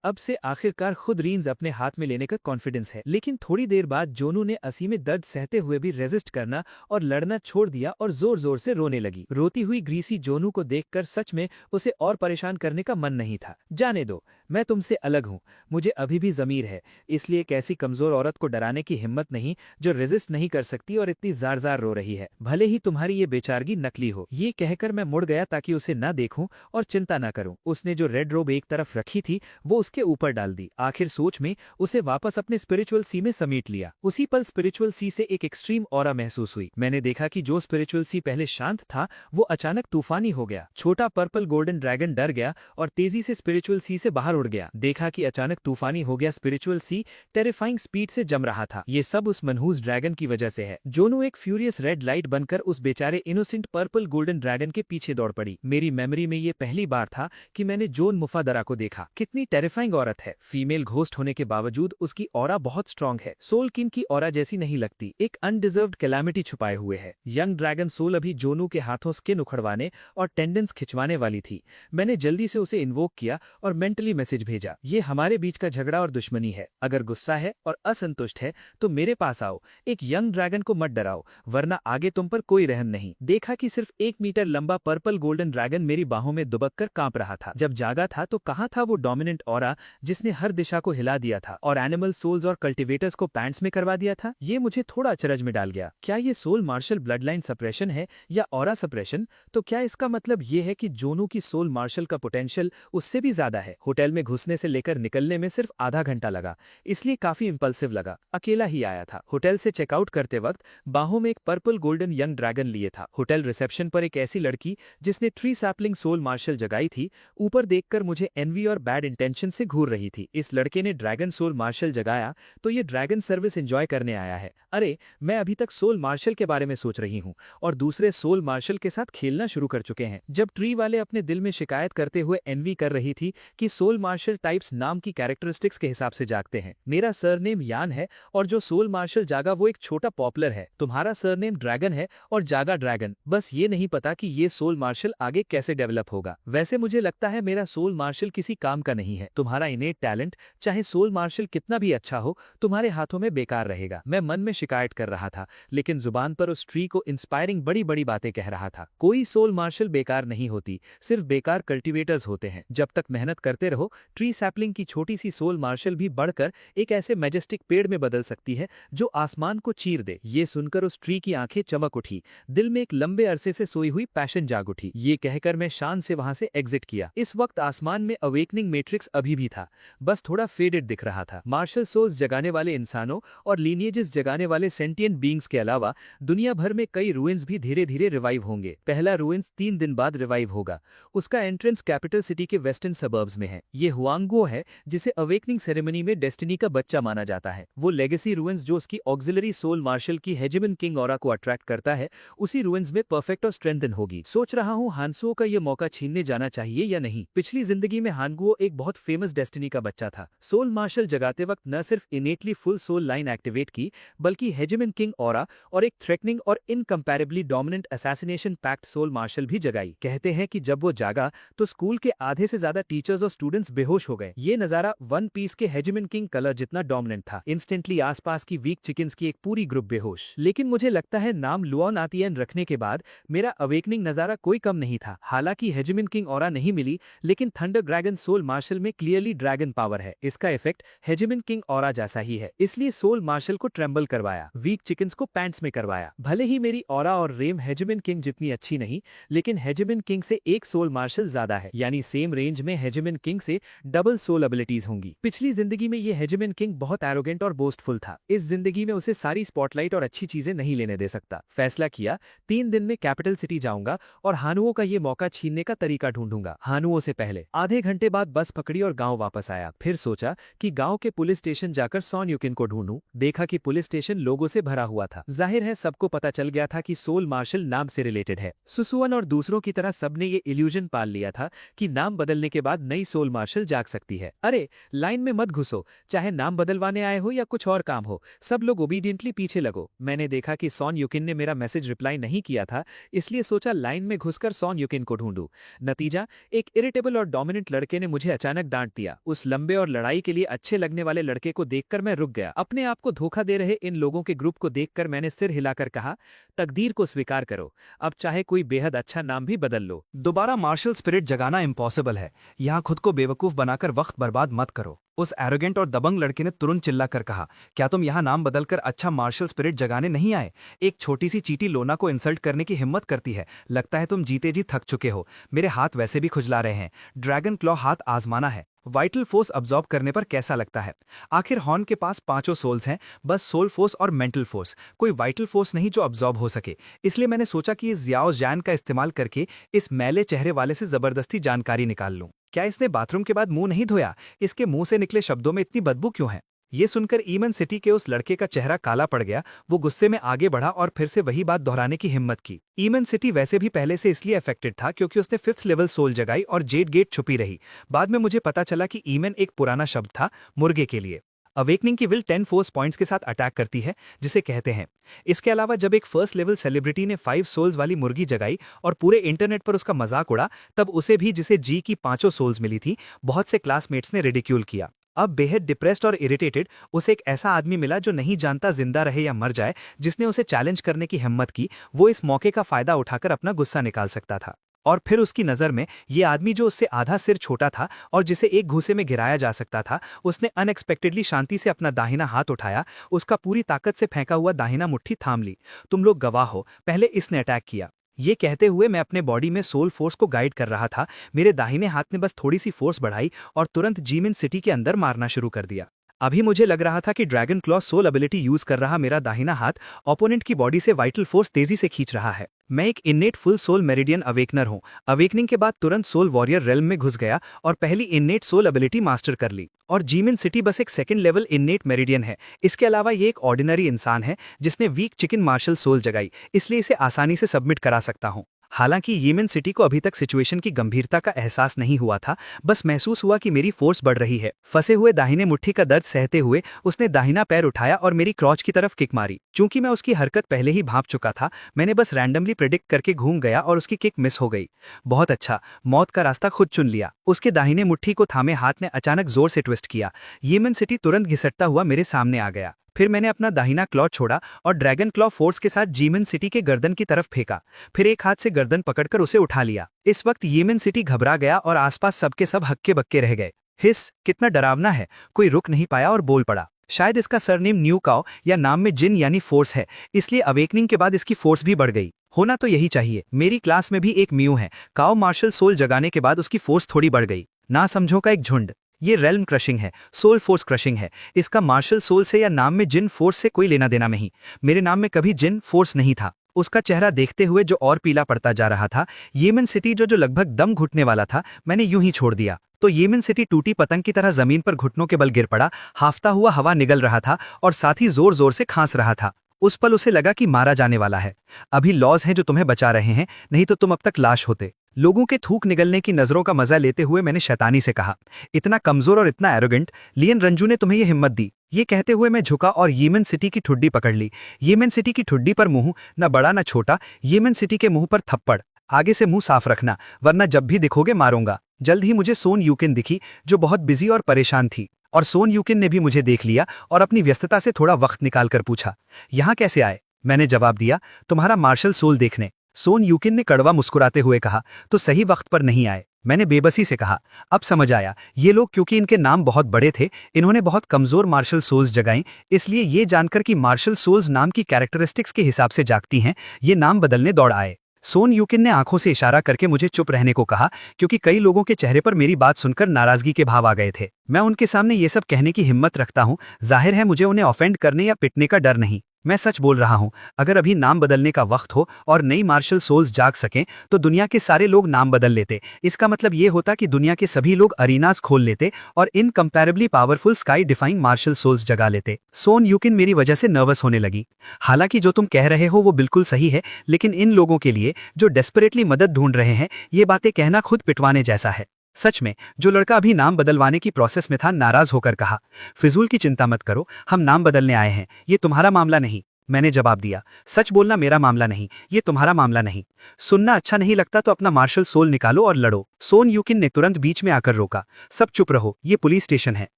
अब से आखिरकार खुद रीन्स अपने हाथ में लेने का कॉन्फिडेंस है। लेकिन थोड़ी देर बाद जोनू ने असी में दर्द सहते हुए भी रेजिस्ट करना और लड़ना छोड़ दिया और जोर जोर से रोने लगी। रोती हुई ग्रीसी जोनू को देखकर सच में उसे और परेशान करने का मन नहीं था। जाने दो, मैं तुमसे अलग हूँ, मुझे अभी भी ज़मीर है, इसलिए एक ऐसी कमजोर औरत को डराने की हिम्मत नहीं जो रेजिस्ट नहीं कर सकती और इतनी जार जार रो रही है, भले ही तुम्हारी ये बेचारगी नकली हो। ये कहकर मैं मुड़ गया ताकि उसे न देखूं और चिंता न करूं। उसने जो रेड रोब एक तरफ रखी थी वो उसके ऊपर डाल दी। आखिर सोच में उसे वापस अपने स्पिरिचुअल सी में समेट लिया। उसी पल स्पिरिचुअल सी से एक एक्सट्रीम ऑरा महसूस हुई। मैंने देखा कि जो स्पिरिचुअल सी पहले शांत था वो अचानक तूफानी हो गया। छोटा पर्पल गोल्डन ड्रैगन डर गया और तेजी से स्पिरिचुअल सी से बाहर उड़ गया। देखा कि अचानक तूफानी हो गया स्पिरिचुअल सी टेरिफाइंग स्पीड से जम रहा था। ये सब उस मनहूस ड्रैगन की वजह से है। जोनू एक फ्यूरियस रेड लाइट बनकर उस बेचारे इनोसेंट पर्पल गोल्डन ड्रैगन के पीछे दौड़ पड़ी। मेरी मेमोरी में ये पहली बार था कि मैंने जोन मुफादरा को देखा। कितनी टेरिफाइंग औरत है। फीमेल घोस्ट होने के बावजूद उसकी ऑरा बहुत स्ट्रांग है। सोल किन की ऑरा जैसी नहीं लगती, एक अनडिजर्व्ड कैलामिटी छुपाए हुए है। यंग ड्रैगन सोल अभी जोनू के हाथों स्किन उखड़वाने और टेंडेंस खिंचवाने वाली थी। मैंने जल्दी से उसे इन्वोक किया और मेंटली मैसेज भेजा, ये हमारे बीच का झगड़ा और दुश्मनी है। अगर गुस्सा है और असंतुष्ट है तो मेरे पास आओ। एक यंग ड्रैगन को मत डराओ, वरना आगे तुम पर कोई रहम नहीं। देखा कि सिर्फ 1 मीटर लंबा पर्पल गोल्डन ड्रैगन मेरी बाहों में दुबक कर कांप रहा था। जब जागा था तो कहाँ था वो डोमिनेंट ऑरा जिसने हर दिशा को हिला दिया था और एनिमल सोल्स और कल्टिवेटर्स को पैंट्स में करवा दिया था? ये मुझे थोड़ा अचरज में डाल गया। क्या ये soul martial blood line suppression है या ऑरा सप्रेशन? तो क्या इसका मतलब ये है कि जोनू की सोल मार्शल का पोटेंशियल उससे भी ज्यादा है? होटल में घुसने से लेकर निकलने में सिर्फ आधा घंटा लगा, इसलिए काफी इंपल्सिव लगा। अकेला ही आया था। होटल से चेकआउट करते वक्त बाहों में एक पर्पल गोल्डन यंग ड्रैगन लिए था। होटल रिसेप्शन पर एक ऐसी लड़की जिसने ट्री सैपलिंग सोल मार्शल जगाई थी, ऊपर देखकर मुझे एनवी और बैड इंटेंशन से घूर रही थी। इस लड़के ने ड्रैगन सोल मार्शल जगाया तो ये ड्रैगन सर्विस एंजॉय करने आया है। अरे, मैं अभी तक सोल मार्शल के बारे में सोच रही हूँ और दूसरे सोल मार्शल के साथ खेलना शुरू कर चुके हैं। जब ट्री वाले अपने दिल में शिकायत करते हुए एनवी कर रही थी कि सोल मार्शल टाइप्स नाम की कैरेक्टरिस्टिक्स के हिसाब से जागते हैं। मेरा सरनेम यान है और जो सोल मार्शल जागा वो एक छोटा पॉपुलर है। तुम्हारा सरनेम ड्रैगन है और जागा ड्रैगन। बस ये नहीं पता कि ये सोल मार्शल आगे कैसे डेवलप होगा। वैसे मुझे लगता है मेरा सोल मार्शल किसी काम का नहीं है। तुम्हारा इनेट टैलेंट, चाहे सोल मार्शल कितना भी अच्छा हो, तुम्हारे हाथों में बेकार रहेगा। मैं मन में शिकायत कर रहा था, लेकिन जुबान पर उस ट्री को इंस्पायरिंग बड़ी बड़ी बातें कह रहा था। कोई सोल मार्शल बेकार नहीं होती, सिर्फ बेकार कल्टीवेटर्स होते हैं। जब तक मेहनत करते रहो, ट्री सैपलिंग की छोटी सी सोल मार्शल भी बढ़कर एक ऐसे मैजेस्टिक पेड़ में बदल सकती है जो आसमान को चीर दे। ये सुनकर उस ट्री की आंखें चमक उठी, दिल में एक लंबे अरसे से सोई हुई पैशन जाग उठी। ये कहकर मैं शान से वहां से एग्जिट किया। इस वक्त आसमान में अवेकनिंग मैट्रिक्स अभी भी था, बस थोड़ा फेडेड दिख रहा था। मार्शल सोल्स जगाने वाले इंसानों और लीनिएजेस जगाने वाले सेंटिएंट बीइंग्स के अलावा दुनिया भर में कई रूइंस भी धीरे धीरे रिवाइव होंगे। पहला रूइंस 3 दिन बाद रिवाइव होगा। उसका एंट्रेंस कैपिटल सिटी के वेस्टर्न सबर्ब्स में है। ये हुआंगो है, जिसे अवेकनिंग सेरेमनी में डेस्टिनी का बच्चा माना जाता है। वो लेगेसी रूइंस जो उसकी ऑक्सिलरी सोल मार्शल की हेजेमन किंग ऑरा को अट्रैक्ट करता है, उसी रूइंस में परफेक्ट और स्ट्रेंथन होगी। सोच रहा हूँ हानसुओ का ये मौका छीनने जाना चाहिए या नहीं। पिछली जिंदगी में हानगुओ एक बहुत फेमस डेस्टिनी का बच्चा था। सोल मार्शल जगाते वक्त न सिर्फ innately full soul line activate की, बल्कि हेजेमन किंग ऑरा और एक थ्रेटनिंग और incomparably dominant assassination pact soul martial भी जगाई। कहते हैं कि जब वो जागा तो स्कूल के आधे से ज्यादा टीचर्स और स्टूडेंट्स बेहोश हो गए। ये नजारा वन पीस के हेजेमन किंग कलर जितना डोमिनेंट था। इंस्टेंटली आसपास की वीक चिकन्स की एक पूरी ग्रुप बेहोश। लेकिन मुझे लगता है नाम लुओन आतियन रखने के बाद मेरा अवेकनिंग नजारा कोई कम नहीं था। हालांकि हेजेमन किंग ऑरा नहीं मिली, लेकिन थंडर ड्रैगन सोल मार्शल में क्लियरली ड्रैगन पावर है। इसका इफेक्ट हेजेमन किंग ऑरा जैसा ही है, इसलिए सोल मार्शल को ट्रेम्बल करवाया, वीक चिकन्स को पैंट्स में करवाया। भले ही मेरी ऑरा और रेम हेजेमन किंग जितनी अच्छी नहीं, लेकिन हेजेमन किंग से एक सोल मार्शल ज्यादा है, यानी सेम रेंज में हेजेमन किंग से डबल सोल एबिलिटीज होंगी। पिछली जिंदगी में ये हेजेमन किंग बहुत एरोगेंट और बोस्टफुल था। इस जिंदगी में उसे सारी स्पॉटलाइट और अच्छी चीजें नहीं लेने दे सकता। फैसला किया, 3 दिन में कैपिटल सिटी जाऊंगा और हानुओ का ये मौका छीनने का तरीका ढूंढूंगा। हानुओ से पहले आधे घंटे बाद बस पकड़ी और गांव वापस आया। फिर सोचा कि गांव के पुलिस स्टेशन जाकर सॉन युकिन को ढूंढूं। देखा कि पुलिस स्टेशन लोगों से भरा हुआ था। जाहिर है सबको पता चल गया था कि सोल मार्शल नाम से रिलेटेड है। सुसुअन और दूसरों की तरह सबने ये इल्यूजन पाल लिया था कि नाम बदलने के बाद नई सोल मार्शल जाग सकती है। अरे, लाइन में मत घुसो, चाहे नाम बदलवाने आए हो या कुछ और काम हो, सब लोग ओबीडियंटली पीछे लगो। मैंने देखा कि सॉन युकिन ने मेरा मैसेज रिप्लाई नहीं किया था, इसलिए सोचा लाइन में घुसकर सॉन युकिन को ढूंढूं। नतीजा, एक इरिटेबल और डोमिनेंट लड़के ने मुझे अचानक डांट दिया। उस लंबे और लड़ाई के लिए अच्छे लगने वाले लड़के को देखकर मैं रुक गया। अपने आप को धोखा दे रहे इन लोगों के ग्रुप को देखकर मैंने सिर हिलाकर कहा, तकदीर को स्वीकार करो, अब चाहे कोई बेहद अच्छा नाम भी बदल लो। दोबारा मार्शल स्पिरिट जगाना इम्पॉसिबल है। यहाँ खुद को बेवकूफ बनाकर वक्त बर्बाद मत करो। उस एरोगेंट और दबंग लड़के ने तुरंत चिल्लाकर कहा, क्या तुम यहाँ नाम बदलकर अच्छा मार्शल स्पिरिट जगाने नहीं आए? एक छोटी सी चीटी लोना को इंसल्ट करने की हिम्मत करती है। लगता है तुम जीते जी थक चुके हो। मेरे हाथ वैसे भी खुजला रहे हैं। ड्रैगन क्लॉ हाथ आजमाना है। वाइटल फोर्स अब्जॉर्ब करने पर कैसा लगता है? आखिर हॉर्न के पास 5 सोल्स हैं, बस सोल फोर्स और मेंटल फोर्स, कोई वाइटल फोर्स नहीं जो अब्जॉर्ब हो सके। इसलिए मैंने सोचा कि इस जियाओ जैन का इस्तेमाल करके इस मैले चेहरे वाले से जबरदस्ती जानकारी निकाल लूं। क्या इसने बाथरूम के बाद मुंह नहीं धोया? इसके मुंह से निकले शब्दों में इतनी बदबू क्यों है? ये सुनकर ईमन सिटी के उस लड़के का चेहरा काला पड़ गया। वो गुस्से में आगे बढ़ा और फिर से वही बात दोहराने की हिम्मत की। ईमन सिटी वैसे भी पहले से इसलिए अफेक्टेड था क्योंकि उसने 5th लेवल सोल जगाई और जेड गेट छुपी रही। बाद में मुझे पता चला कि ईमन एक पुराना शब्द था मुर्गे के लिए। अवेकनिंग की विल 10 फोर्स पॉइंट्स के साथ अटैक करती है, जिसे कहते हैं। इसके अलावा जब एक फर्स्ट लेवल सेलिब्रिटी ने 5 सोल्स वाली मुर्गी जगाई और पूरे इंटरनेट पर उसका मजाक उड़ा, तब उसे भी, जिसे जी की 5 सोल्स मिली थी, बहुत से क्लासमेट्स ने रिडिक्यूल किया। अब बेहद डिप्रेस्ड और इरिटेटेड उसे एक ऐसा आदमी मिला जो नहीं जानता जिंदा रहे या मर जाए, जिसने उसे चैलेंज करने की हिम्मत की। वो इस मौके का फायदा उठाकर अपना गुस्सा निकाल सकता था। और फिर उसकी नज़र में ये आदमी जो उससे आधा सिर छोटा था और जिसे एक घूसे में गिराया जा सकता था, उसने अनएक्सपेक्टेडली शांति से अपना दाहिना हाथ उठाया, उसका पूरी ताकत से फेंका हुआ दाहिना मुट्ठी थाम ली। तुम लोग गवाह हो, पहले इसने अटैक किया। ये कहते हुए मैं अपने बॉडी में सोल फोर्स को गाइड कर रहा था। मेरे दाहिने हाथ ने बस थोड़ी सी फोर्स बढ़ाई और तुरंत जीमिन सिटी के अंदर मारना शुरू कर दिया। अभी मुझे लग रहा था कि dragon claw soul ability use कर रहा मेरा दाहिना हाथ ओपोनेंट की बॉडी से वाइटल फोर्स तेजी से खींच रहा है। मैं एक innate full soul meridian awakener हूँ। अवेकनिंग के बाद तुरंत सोल वॉरियर रेल्म में घुस गया और पहली इन्नेट सोल एबिलिटी मास्टर कर ली। और जीमिन सिटी बस एक सेकंड लेवल इन्नेट मेरिडियन है। इसके अलावा ये एक ऑर्डिनरी इंसान है जिसने वीक चिकन मार्शल सोल जगाई, इसलिए इसे आसानी से सबमिट करा सकता हूँ। हालांकि येमेन सिटी को अभी तक सिचुएशन की गंभीरता का एहसास नहीं हुआ था, बस महसूस हुआ कि मेरी फोर्स बढ़ रही है। फंसे हुए दाहिने मुट्ठी का दर्द सहते हुए उसने दाहिना पैर उठाया और मेरी क्रॉच की तरफ किक मारी। चूंकि मैं उसकी हरकत पहले ही भांप चुका था, मैंने बस रैंडमली प्रेडिक्ट करके घूम गया और उसकी किक मिस हो गई। बहुत अच्छा, मौत का रास्ता खुद चुन लिया। उसके दाहिने मुट्ठी को थामे हाथ ने अचानक जोर से ट्विस्ट किया। येमेन सिटी तुरंत घिसटता हुआ मेरे सामने आ गया। फिर मैंने अपना दाहिना क्लॉ छोड़ा और ड्रैगन क्लॉ फोर्स के साथ जीमेन सिटी के गर्दन की तरफ फेंका। फिर एक हाथ से गर्दन पकड़कर उसे उठा लिया। इस वक्त येमेन सिटी घबरा गया और आसपास सबके सब हक्के बक्के रह गए। हिस, कितना डरावना है। कोई रुक नहीं पाया और बोल पड़ा। शायद इसका सरनेम न्यू काओ या नाम में जिन यानी फोर्स है, इसलिए अवेकनिंग के बाद इसकी फोर्स भी बढ़ गई। होना तो यही चाहिए। मेरी क्लास में भी एक म्यू है। काओ मार्शल सोल जगाने के बाद उसकी फोर्स थोड़ी बढ़ गई। ना समझो का एक झुंड। ये रेल्म क्रशिंग है, सोल फोर्स क्रशिंग है। इसका मार्शल सोल से या नाम में जिन फोर्स से कोई लेना देना नहीं। मेरे नाम में कभी जिन फोर्स नहीं था। उसका चेहरा देखते हुए जो और पीला पड़ता जा रहा था। येमेन सिटी जो लगभग दम घुटने वाला था, मैंने यूं ही छोड़ दिया तो येमेन सिटी टूटी पतंग की तरह जमीन पर घुटनों के बल गिर पड़ा। हाफता हुआ हवा निगल रहा था और साथ ही जोर जोर से खांस रहा था। उस पल उसे लगा कि मारा जाने वाला है। अभी लॉज हैं जो तुम्हें बचा रहे हैं, नहीं तो तुम अब तक लाश होते। लोगों के थूक निगलने की नजरों का मजा लेते हुए मैंने शैतानी से कहा, इतना कमजोर और इतना एरोगेंट, लियन रंजू ने तुम्हें यह हिम्मत दी। ये कहते हुए मैं झुका और येमेन सिटी की ठुड्डी पकड़ ली। येमेन सिटी की ठुड्डी पर मुंह, न बड़ा न छोटा। येमेन सिटी के मुंह पर थप्पड़। आगे से मुंह साफ रखना, वरना जब भी दिखोगे मारूंगा। जल्द ही मुझे सोन यूकिन दिखी, जो बहुत बिजी और परेशान थी। और सोन यूकिन ने भी मुझे देख लिया और अपनी व्यस्तता से थोड़ा वक्त निकालकर पूछा, यहाँ कैसे आए? मैंने जवाब दिया, तुम्हारा मार्शल सोल देखने। सोन यूकिन ने कड़वा मुस्कुराते हुए कहा, तो सही वक्त पर नहीं आए। मैंने बेबसी से कहा, अब समझ आया। ये लोग क्योंकि इनके नाम बहुत बड़े थे, इन्होंने बहुत कमजोर मार्शल सोल्स जगाई, इसलिए ये जानकर कि मार्शल सोल्स नाम की कैरेक्टरिस्टिक्स के हिसाब से जागती हैं, ये नाम बदलने दौड़ आए। सोन यूकिन ने आंखों से इशारा करके मुझे चुप रहने को कहा, क्योंकि कई लोगों के चेहरे पर मेरी बात सुनकर नाराजगी के भाव आ गए थे। मैं उनके सामने ये सब कहने की हिम्मत रखता हूँ, जाहिर है मुझे उन्हें ऑफेंड करने या पिटने का डर नहीं। मैं सच बोल रहा हूँ। अगर अभी नाम बदलने का वक्त हो और नई मार्शल सोल्स जाग सकें, तो दुनिया के सारे लोग नाम बदल लेते। इसका मतलब ये होता कि दुनिया के सभी लोग अरीनास खोल लेते और incomparably powerful sky defying martial souls जगा लेते। सोन यूकिन मेरी वजह से नर्वस होने लगी। हालांकि जो तुम कह रहे हो वो बिल्कुल सही है, लेकिन इन लोगों के लिए जो डेस्परेटली मदद ढूंढ रहे हैं, ये बातें कहना खुद पिटवाने जैसा है। सच में, जो लड़का अभी नाम बदलवाने की प्रोसेस में था नाराज होकर कहा, फिजूल की चिंता मत करो, हम नाम बदलने आए हैं, ये तुम्हारा मामला नहीं। मैंने जवाब दिया, सच बोलना मेरा मामला नहीं, ये तुम्हारा मामला नहीं। सुनना अच्छा नहीं लगता तो अपना मार्शल सोल निकालो और लड़ो। सोन यूकिन ने तुरंत बीच में आकर रोका, सब चुप रहो, ये पुलिस स्टेशन है।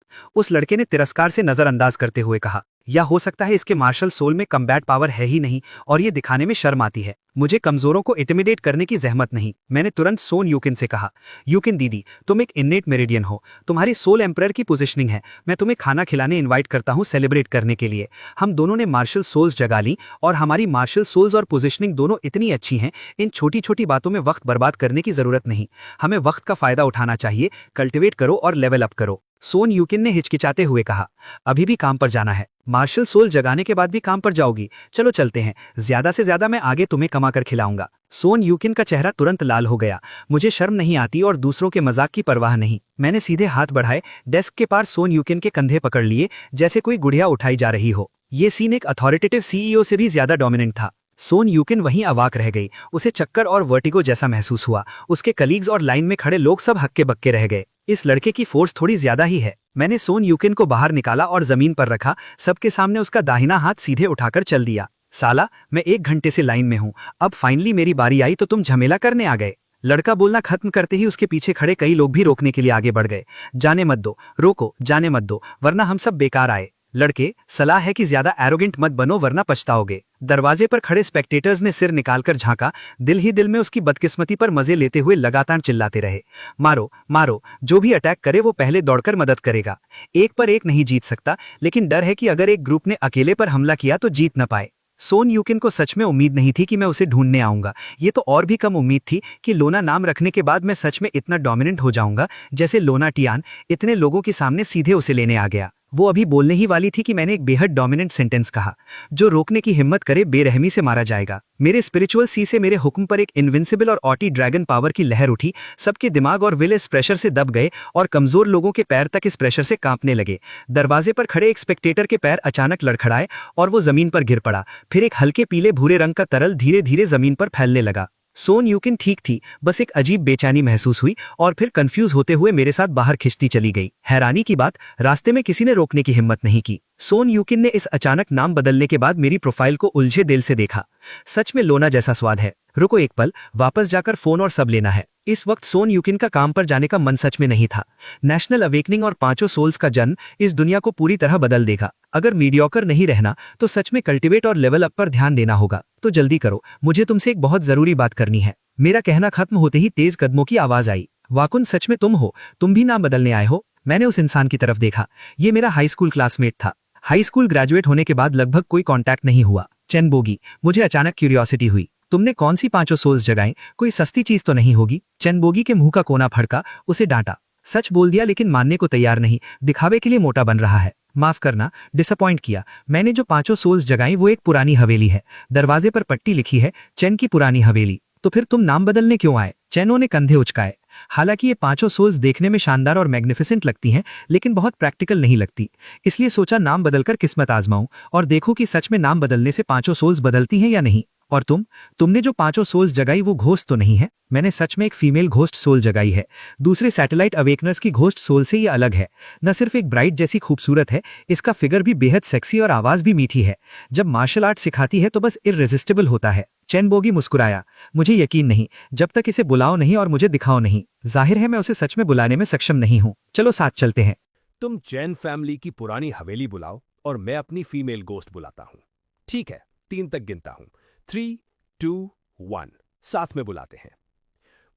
उस लड़के ने तिरस्कार से नजरअंदाज करते हुए कहा, या हो सकता है इसके मार्शल सोल में कम्बैट पावर है ही नहीं और ये दिखाने में शर्म आती है। मुझे कमजोरों को इंटिमिडेट करने की जहमत नहीं। मैंने तुरंत सोन यूकिन से कहा, यूकिन दीदी, तुम एक इन्नेट मेरिडियन हो, तुम्हारी सोल एम्परर की पोजीशनिंग है। मैं तुम्हें खाना खिलाने इनवाइट करता हूँ सेलिब्रेट करने के लिए। हम दोनों ने मार्शल सोल्स जगा ली और हमारी मार्शल सोल्स और पोजीशनिंग दोनों इतनी अच्छी हैं, इन छोटी छोटी बातों में वक्त बर्बाद करने की जरूरत नहीं। हमें वक्त का फायदा उठाना चाहिए, कल्टिवेट करो और लेवल अप करो। सोन यूकिन ने हिचकिचाते हुए कहा, अभी भी काम पर जाना है। मार्शल सोल जगाने के बाद भी काम पर जाओगी? चलो चलते हैं, ज्यादा से ज्यादा मैं आगे तुम्हें कमा कर खिलाऊंगा। सोन यूकिन का चेहरा तुरंत लाल हो गया। मुझे शर्म नहीं आती और दूसरों के मजाक की परवाह नहीं। मैंने सीधे हाथ बढ़ाए, डेस्क के पार सोन यूकिन के कंधे पकड़ लिए, जैसे कोई गुड़िया उठाई जा रही हो। ये सीन एक अथॉरिटेटिव सीईओ से भी ज्यादा डोमिनेंट था। सोन यूकिन वहीं अवाक रह गई। उसे चक्कर और वर्टिगो जैसा महसूस हुआ। उसके कलीग्स और लाइन में खड़े लोग सब हक्के बक्के रह गए। इस लड़के की फोर्स थोड़ी ज्यादा ही है। मैंने सोन यूकिन को बाहर निकाला और जमीन पर रखा। सबके सामने उसका दाहिना हाथ सीधे उठाकर चल दिया। साला, मैं 1 घंटे से लाइन में हूँ, अब फाइनली मेरी बारी आई तो तुम झमेला करने आ गए। लड़का बोलना खत्म करते ही उसके पीछे खड़े कई लोग भी रोकने के लिए आगे बढ़ गए। जाने मत दो, रोको, जाने मत दो, वरना हम सब बेकार आए। लड़के, सलाह है कि ज्यादा एरोगेंट मत बनो वरना पछताओगे। दरवाजे पर खड़े स्पेक्टेटर्स ने सिर निकालकर झांका। दिल ही दिल में उसकी बदकिस्मती पर मजे लेते हुए लगातार चिल्लाते रहे, मारो मारो, जो भी अटैक करे वो पहले दौड़कर मदद करेगा। एक पर एक नहीं जीत सकता, लेकिन डर है कि अगर एक ग्रुप ने अकेले पर हमला किया तो जीत न पाए। सोन यूकिन को सच में उम्मीद नहीं थी कि मैं उसे ढूंढने आऊंगा। ये तो और भी कम उम्मीद थी कि लोना नाम रखने के बाद मैं सच में इतना डोमिनेंट हो जाऊंगा जैसे लोना टियान इतने लोगों के सामने सीधे उसे लेने आ गया। वो अभी बोलने ही वाली थी कि मैंने एक बेहद डोमिनेंट सेंटेंस कहा, जो रोकने की हिम्मत करे बेरहमी से मारा जाएगा। मेरे स्पिरिचुअल सी से मेरे हुक्म पर एक इनविंसिबल और ऑटी ड्रैगन पावर की लहर उठी। सबके दिमाग और विल इस प्रेशर से दब गए और कमजोर लोगों के पैर तक इस प्रेशर से कांपने लगे। दरवाजे पर खड़े एक स्पेक्टेटर के पैर अचानक लड़खड़ाए और वो जमीन पर गिर पड़ा। फिर एक हल्के पीले भूरे रंग का तरल धीरे धीरे जमीन पर फैलने लगा। सोन यूकिन ठीक थी, बस एक अजीब बेचैनी महसूस हुई और फिर कंफ्यूज होते हुए मेरे साथ बाहर खिंचती चली गई। हैरानी की बात, रास्ते में किसी ने रोकने की हिम्मत नहीं की। सोन यूकिन ने इस अचानक नाम बदलने के बाद मेरी प्रोफाइल को उलझे दिल से देखा। सच में लोना जैसा स्वाद है। रुको एक पल, वापस जाकर फोन और सब लेना है। इस वक्त सोन यूकिन का काम पर जाने का मन सच में नहीं था। नेशनल अवेकनिंग और 5 सोल्स का जन्म इस दुनिया को पूरी तरह बदल देगा। अगर मीडियोकर नहीं रहना तो सच में कल्टिवेट और लेवल अप पर ध्यान देना होगा। तो जल्दी करो, मुझे तुमसे एक बहुत जरूरी बात करनी है। मेरा कहना खत्म होते ही तेज कदमों की आवाज आई। वाकुन, सच में तुम हो? तुम भी नाम बदलने आए हो? मैंने उस इंसान की तरफ देखा। ये मेरा हाई स्कूल क्लासमेट था। हाई स्कूल ग्रेजुएट होने के बाद लगभग कोई कांटेक्ट नहीं हुआ। Chain bogie. मुझे अचानक क्यूरियोसिटी हुई। तुमने कौन सी 5 सोल्स जगाएं? कोई सस्ती चीज तो नहीं होगी? चेन बोगी के मुंह का कोना फड़का। उसे डांटा। सच बोल दिया लेकिन मानने को तैयार नहीं। दिखावे के लिए मोटा बन रहा है। माफ करना, डिसअपॉइंट किया। मैंने जो 5 सोल्स जगाई वो एक पुरानी हवेली है। दरवाजे पर पट्टी लिखी है, चेन की पुरानी हवेली। तो फिर तुम नाम बदलने क्यों आए? चैनो ने कंधे उचकाए। हालांकि ये 5 सोल्स देखने में शानदार और मैग्निफिसेंट लगती हैं, लेकिन बहुत प्रैक्टिकल नहीं लगती। इसलिए सोचा नाम बदलकर किस्मत आजमाऊं और देखूं कि सच में नाम बदलने से 5 सोल्स बदलती हैं या नहीं। और तुमने जो 5 सोल्स जगाई वो घोस्ट तो नहीं है? मैंने सच में एक फीमेल घोस्ट सोल जगाई है। दूसरे सैटेलाइट अवेकनर्स की घोस्ट सोल से ये अलग है। न सिर्फ एक ब्राइट जैसी खूबसूरत है, इसका फिगर भी बेहद सेक्सी और आवाज भी मीठी है। जब मार्शल आर्ट सिखाती है तो बस इररेजिस्टिबल होता है। चैन बोगी मुस्कुराया। मुझे यकीन नहीं, जब तक इसे बुलाओ नहीं और मुझे दिखाओ नहीं। जाहिर है मैं उसे सच में बुलाने में सक्षम नहीं हूँ। चलो साथ चलते हैं। तुम चैन फैमिली की पुरानी हवेली बुलाओ और मैं अपनी फीमेल गोस्ट बुलाता हूं। ठीक है, 3 तक गिनता हूं। 3, 2, 1। साथ में बुलाते हैं।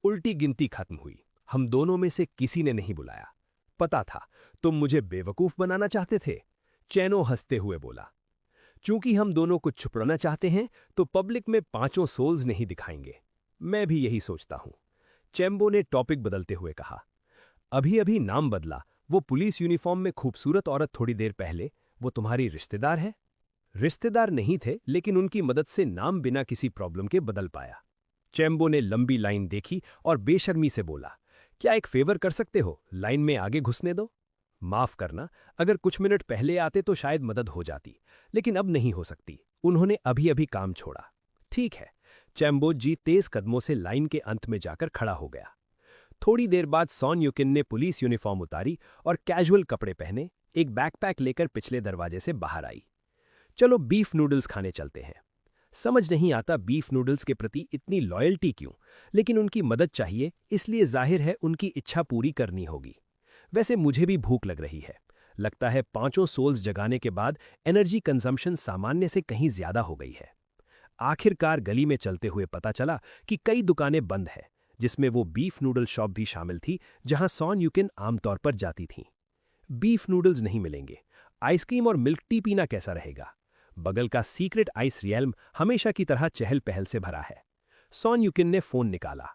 उल्टी गिनती खत्म हुई। हम दोनों में से किसी ने नहीं बुलाया। पता था तुम मुझे बेवकूफ बनाना चाहते थे। चैनो हंसते हुए बोला। चूंकि हम दोनों कुछ छुपाना चाहते हैं तो पब्लिक में 5 सोल्स नहीं दिखाएंगे। मैं भी यही सोचता हूं। चैम्बो ने टॉपिक बदलते हुए कहा। अभी अभी नाम बदला, वो पुलिस यूनिफॉर्म में खूबसूरत औरत थोड़ी देर पहले, वो तुम्हारी रिश्तेदार है? रिश्तेदार नहीं थे, लेकिन उनकी मदद से नाम बिना किसी प्रॉब्लम के बदल पाया। चैम्बो ने लंबी लाइन देखी और बेशर्मी से बोला, क्या एक फेवर कर सकते हो? लाइन में आगे घुसने दो। माफ करना, अगर कुछ मिनट पहले आते तो शायद मदद हो जाती, लेकिन अब नहीं हो सकती। उन्होंने अभी अभी काम छोड़ा। ठीक है। चैम्बो जी तेज कदमों से लाइन के अंत में जाकर खड़ा हो गया। थोड़ी देर बाद सॉन यूकिन ने पुलिस यूनिफॉर्म उतारी और कैजुअल कपड़े पहने एक बैकपैक लेकर पिछले दरवाजे से बाहर आई। चलो बीफ नूडल्स खाने चलते हैं। समझ नहीं आता बीफ नूडल्स के प्रति इतनी लॉयल्टी क्यों, लेकिन उनकी मदद चाहिए, इसलिए जाहिर है उनकी इच्छा पूरी करनी होगी। वैसे मुझे भी भूख लग रही है। लगता है 5 सोल्स जगाने के बाद एनर्जी कंजम्पशन सामान्य से कहीं ज्यादा हो गई है। आखिरकार गली में चलते हुए पता चला कि कई दुकानें बंद हैं, जिसमें वो बीफ नूडल शॉप भी शामिल थी जहां सॉन यूकिन आमतौर पर जाती थीं। बीफ नूडल्स नहीं मिलेंगे। आइसक्रीम और मिल्क टी पीना कैसा रहेगा? बगल का सीक्रेट आइस रियल्म हमेशा की तरह चहल पहल से भरा है। सॉन यूकिन ने फोन निकाला।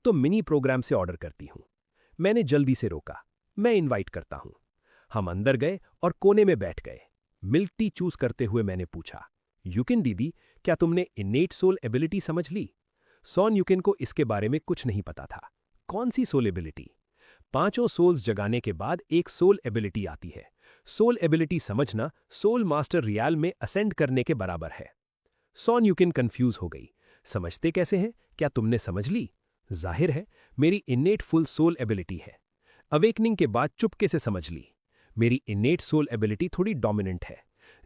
तो मिनी प्रोग्राम से ऑर्डर करती हूं। मैंने जल्दी से रोका। मैं इनवाइट करता हूं। हम अंदर गए और कोने में बैठ गए। मिल्क टी चूज करते हुए मैंने पूछा, यूकिन दीदी, क्या तुमने इनेट सोल एबिलिटी समझ ली? सॉन यूकिन को इसके बारे में कुछ नहीं पता था। कौन सी सोल एबिलिटी? 5 सोल्स जगाने के बाद एक सोल एबिलिटी आती है। सोल एबिलिटी समझना सोल मास्टर रियाल में असेंड करने के बराबर है। सॉन यूकिन कंफ्यूज हो गई। समझते कैसे हैं? क्या तुमने समझ ली? जाहिर है मेरी इनेट फुल सोल एबिलिटी है। अवेकनिंग के बाद चुपके से समझ ली। मेरी इनेट सोल एबिलिटी थोड़ी डोमिनेंट है।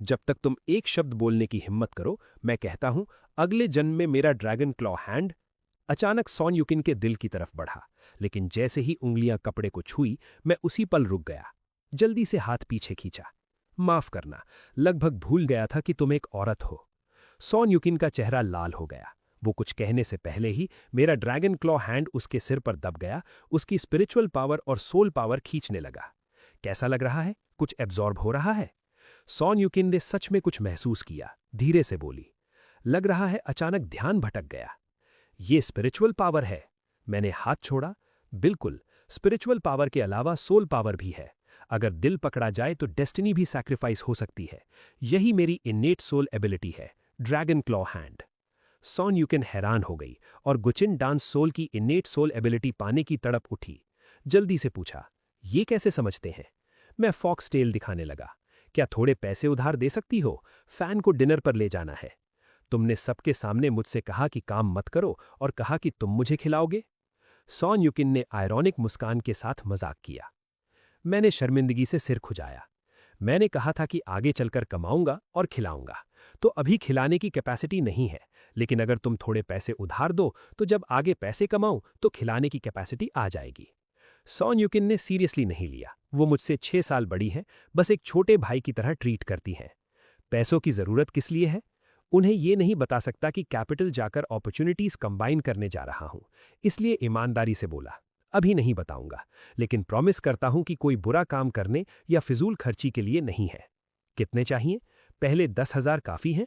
जब तक तुम एक शब्द बोलने की हिम्मत करो, मैं कहता हूं अगले जन्म में मेरा ड्रैगन क्लॉ हैंड। अचानक सॉन यूकिन के दिल की तरफ बढ़ा, लेकिन जैसे ही उंगलियां कपड़े को छुई, मैं उसी पल रुक गया। जल्दी से हाथ पीछे खींचा। माफ करना, लगभग भूल गया था कि तुम एक औरत हो। सॉन यूकिन का चेहरा लाल हो गया। वो कुछ कहने से पहले ही मेरा ड्रैगन क्लॉ हैंड उसके सिर पर दब गया। उसकी स्पिरिचुअल पावर और सोल पावर खींचने लगा। कैसा लग रहा है? कुछ एब्जॉर्ब हो रहा है? सॉन यूकिन ने सच में कुछ महसूस किया। धीरे से बोली, लग रहा है अचानक ध्यान भटक गया। ये स्पिरिचुअल पावर है। मैंने हाथ छोड़ा। बिल्कुल, स्पिरिचुअल पावर के अलावा सोल पावर भी है। अगर दिल पकड़ा जाए तो डेस्टिनी भी सैक्रिफाइस हो सकती है। यही मेरी इन्नेट सोल एबिलिटी है, ड्रैगन क्लॉ हैंड। सॉन यूकिन हैरान हो गई और गुचिन डांस सोल की इन्नेट सोल एबिलिटी पाने की तड़प उठी। जल्दी से पूछा, ये कैसे समझते हैं? मैं फॉक्स टेल दिखाने लगा। क्या थोड़े पैसे उधार दे सकती हो? फैन को डिनर पर ले जाना है। तुमने सबके सामने मुझसे कहा कि काम मत करो और कहा कि तुम मुझे खिलाओगे। सॉन यूकिन ने आयरॉनिक मुस्कान के साथ मजाक किया। मैंने शर्मिंदगी से सिर खुजाया। मैंने कहा था कि आगे चलकर कमाऊंगा और खिलाऊंगा, तो अभी खिलाने की कैपेसिटी नहीं है, लेकिन अगर तुम थोड़े पैसे उधार दो तो जब आगे पैसे कमाऊं तो खिलाने की कैपेसिटी आ जाएगी। सॉन यूकिन ने सीरियसली नहीं लिया। वो मुझसे 6 साल बड़ी है, बस एक छोटे भाई की तरह ट्रीट करती हैं। पैसों की जरूरत किस लिए है? उन्हें ये नहीं बता सकता कि कैपिटल जाकर अपॉर्चुनिटीज कंबाइन करने जा रहा हूं, इसलिए ईमानदारी से बोला, अभी नहीं बताऊंगा, लेकिन प्रॉमिस करता हूं कि कोई बुरा काम करने या फिजूल खर्ची के लिए नहीं है। कितने चाहिए? पहले 10,000 काफी हैं?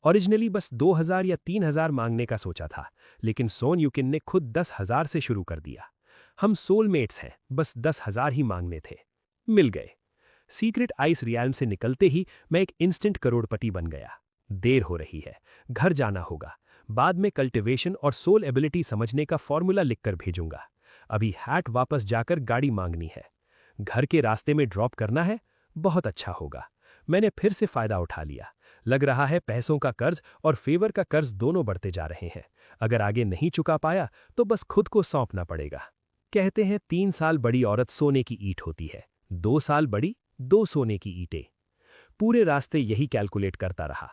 ओरिजिनली बस 2,000 या 3,000 मांगने का सोचा था, लेकिन सोन यूकिन ने खुद 10,000 से शुरू कर दिया। हम सोलमेट्स हैं, बस 10,000 ही मांगने थे। मिल गए। सीक्रेट आइस रियल्म से निकलते ही मैं एक इंस्टेंट करोड़पति बन गया। देर हो रही है, घर जाना होगा। बाद में कल्टिवेशन और सोल एबिलिटी समझने का फॉर्मूला लिखकर भेजूंगा। अभी हैट वापस जाकर गाड़ी मांगनी है। घर के रास्ते में ड्रॉप करना है, बहुत अच्छा होगा। मैंने फिर से फायदा उठा लिया। लग रहा है पैसों का कर्ज और फेवर का कर्ज दोनों बढ़ते जा रहे हैं। अगर आगे नहीं चुका पाया तो बस खुद को सौंपना पड़ेगा। कहते हैं 3 साल बड़ी औरत सोने की ईंट होती है, 2 साल बड़ी 2 सोने की ईंटें। पूरे रास्ते यही कैलकुलेट करता रहा।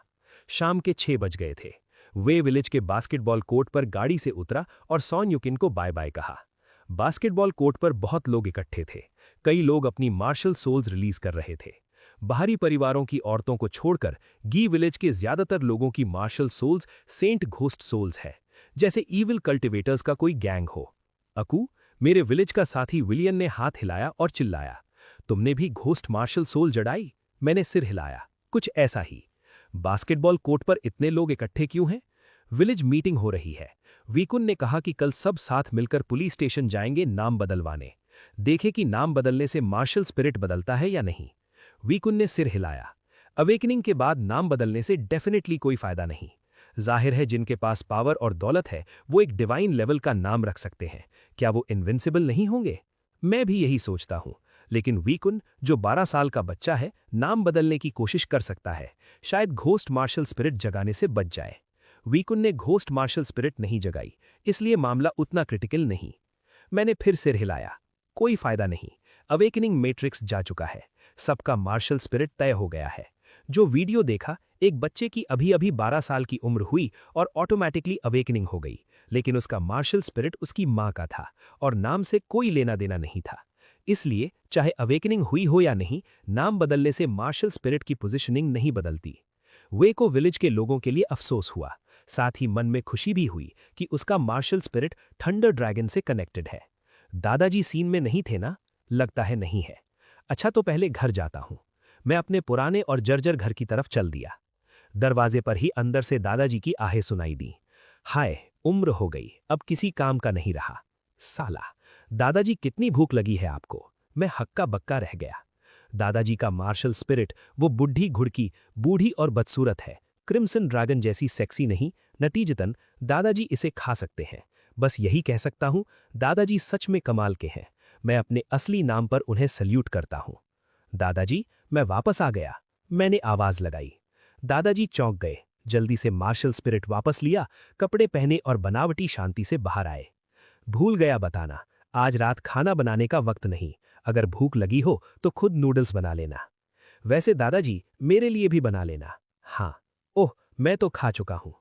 शाम के 6 बज गए थे। वे विलेज के बास्केटबॉल कोर्ट पर गाड़ी से उतरा और सॉन यूकिन को बाय बाय कहा। बास्केटबॉल कोर्ट पर बहुत लोग इकट्ठे थे। कई लोग अपनी मार्शल सोल्स रिलीज कर रहे थे। बाहरी परिवारों की औरतों को छोड़कर गी विलेज के ज्यादातर लोगों की martial souls saint ghost souls है, जैसे ईविल कल्टिवेटर्स का कोई गैंग हो। अकू, मेरे विलेज का साथी विलियन ने हाथ हिलाया और चिल्लाया, तुमने भी घोस्ट मार्शल सोल जड़ाई? मैंने सिर हिलाया, कुछ ऐसा ही। बास्केटबॉल कोर्ट पर इतने लोग इकट्ठे क्यों हैं? विलेज मीटिंग हो रही है। वीकुन ने कहा कि कल सब साथ मिलकर पुलिस स्टेशन जाएंगे नाम बदलवाने। देखे कि नाम बदलने से मार्शल स्पिरिट बदलता है या नहीं। वीकुन ने सिर हिलाया। अवेकनिंग के बाद नाम बदलने से डेफिनेटली कोई फायदा नहीं। जाहिर है जिनके पास पावर और दौलत है वो एक डिवाइन लेवल का नाम रख सकते हैं। क्या वो इनविंसिबल नहीं होंगे? मैं भी यही सोचता हूं, लेकिन वीकुन जो 12 साल का बच्चा है नाम बदलने की कोशिश कर सकता है। शायद घोस्ट मार्शल स्पिरिट जगाने से बच जाए। वीकुन ने घोस्ट मार्शल स्पिरिट नहीं जगाई, इसलिए मामला उतना क्रिटिकल नहीं। मैंने फिर सिर हिलाया। कोई फायदा नहीं। अवेकनिंग मैट्रिक्स जा चुका है। सबका मार्शल स्पिरिट तय हो गया है। जो वीडियो देखा, एक बच्चे की अभी अभी 12 साल की उम्र हुई और ऑटोमेटिकली अवेकनिंग हो गई, लेकिन उसका मार्शल स्पिरिट उसकी मां का था और नाम से कोई लेना देना नहीं था। इसलिए चाहे अवेकनिंग हुई हो या नहीं, नाम बदलने से मार्शल स्पिरिट की पोजीशनिंग नहीं बदलती। वेको विलेज के लोगों के लिए अफसोस हुआ, साथ ही मन में खुशी भी हुई कि उसका मार्शल स्पिरिट थंडर ड्रैगन से कनेक्टेड है। दादाजी सीन में नहीं थे ना? लगता है नहीं है। अच्छा, तो पहले घर जाता हूं। मैं अपने पुराने और जर्जर घर की तरफ चल दिया। दरवाजे पर ही अंदर से दादाजी की आहें सुनाई दी। हाय, उम्र हो गई, अब किसी काम का नहीं रहा। साला, दादाजी कितनी भूख लगी है आपको? मैं हक्का बक्का रह गया। दादाजी का मार्शल स्पिरिट वो बुढ़ी घुड़की, बूढ़ी और बदसूरत है, क्रिम्सन ड्रैगन जैसी सेक्सी नहीं। नतीजतन दादाजी इसे खा सकते हैं। बस यही कह सकता हूं, दादाजी सच में कमाल के हैं। मैं अपने असली नाम पर उन्हें सल्यूट करता हूं। दादाजी, मैं वापस आ गया। मैंने आवाज लगाई। दादाजी चौंक गए, जल्दी से मार्शल स्पिरिट वापस लिया, कपड़े पहने और बनावटी शांति से बाहर आए। भूल गया बताना, आज रात खाना बनाने का वक्त नहीं। अगर भूख लगी हो तो खुद नूडल्स बना लेना। वैसे दादाजी, मेरे लिए भी बना लेना। हाँ। ओह, मैं तो खा चुका हूं।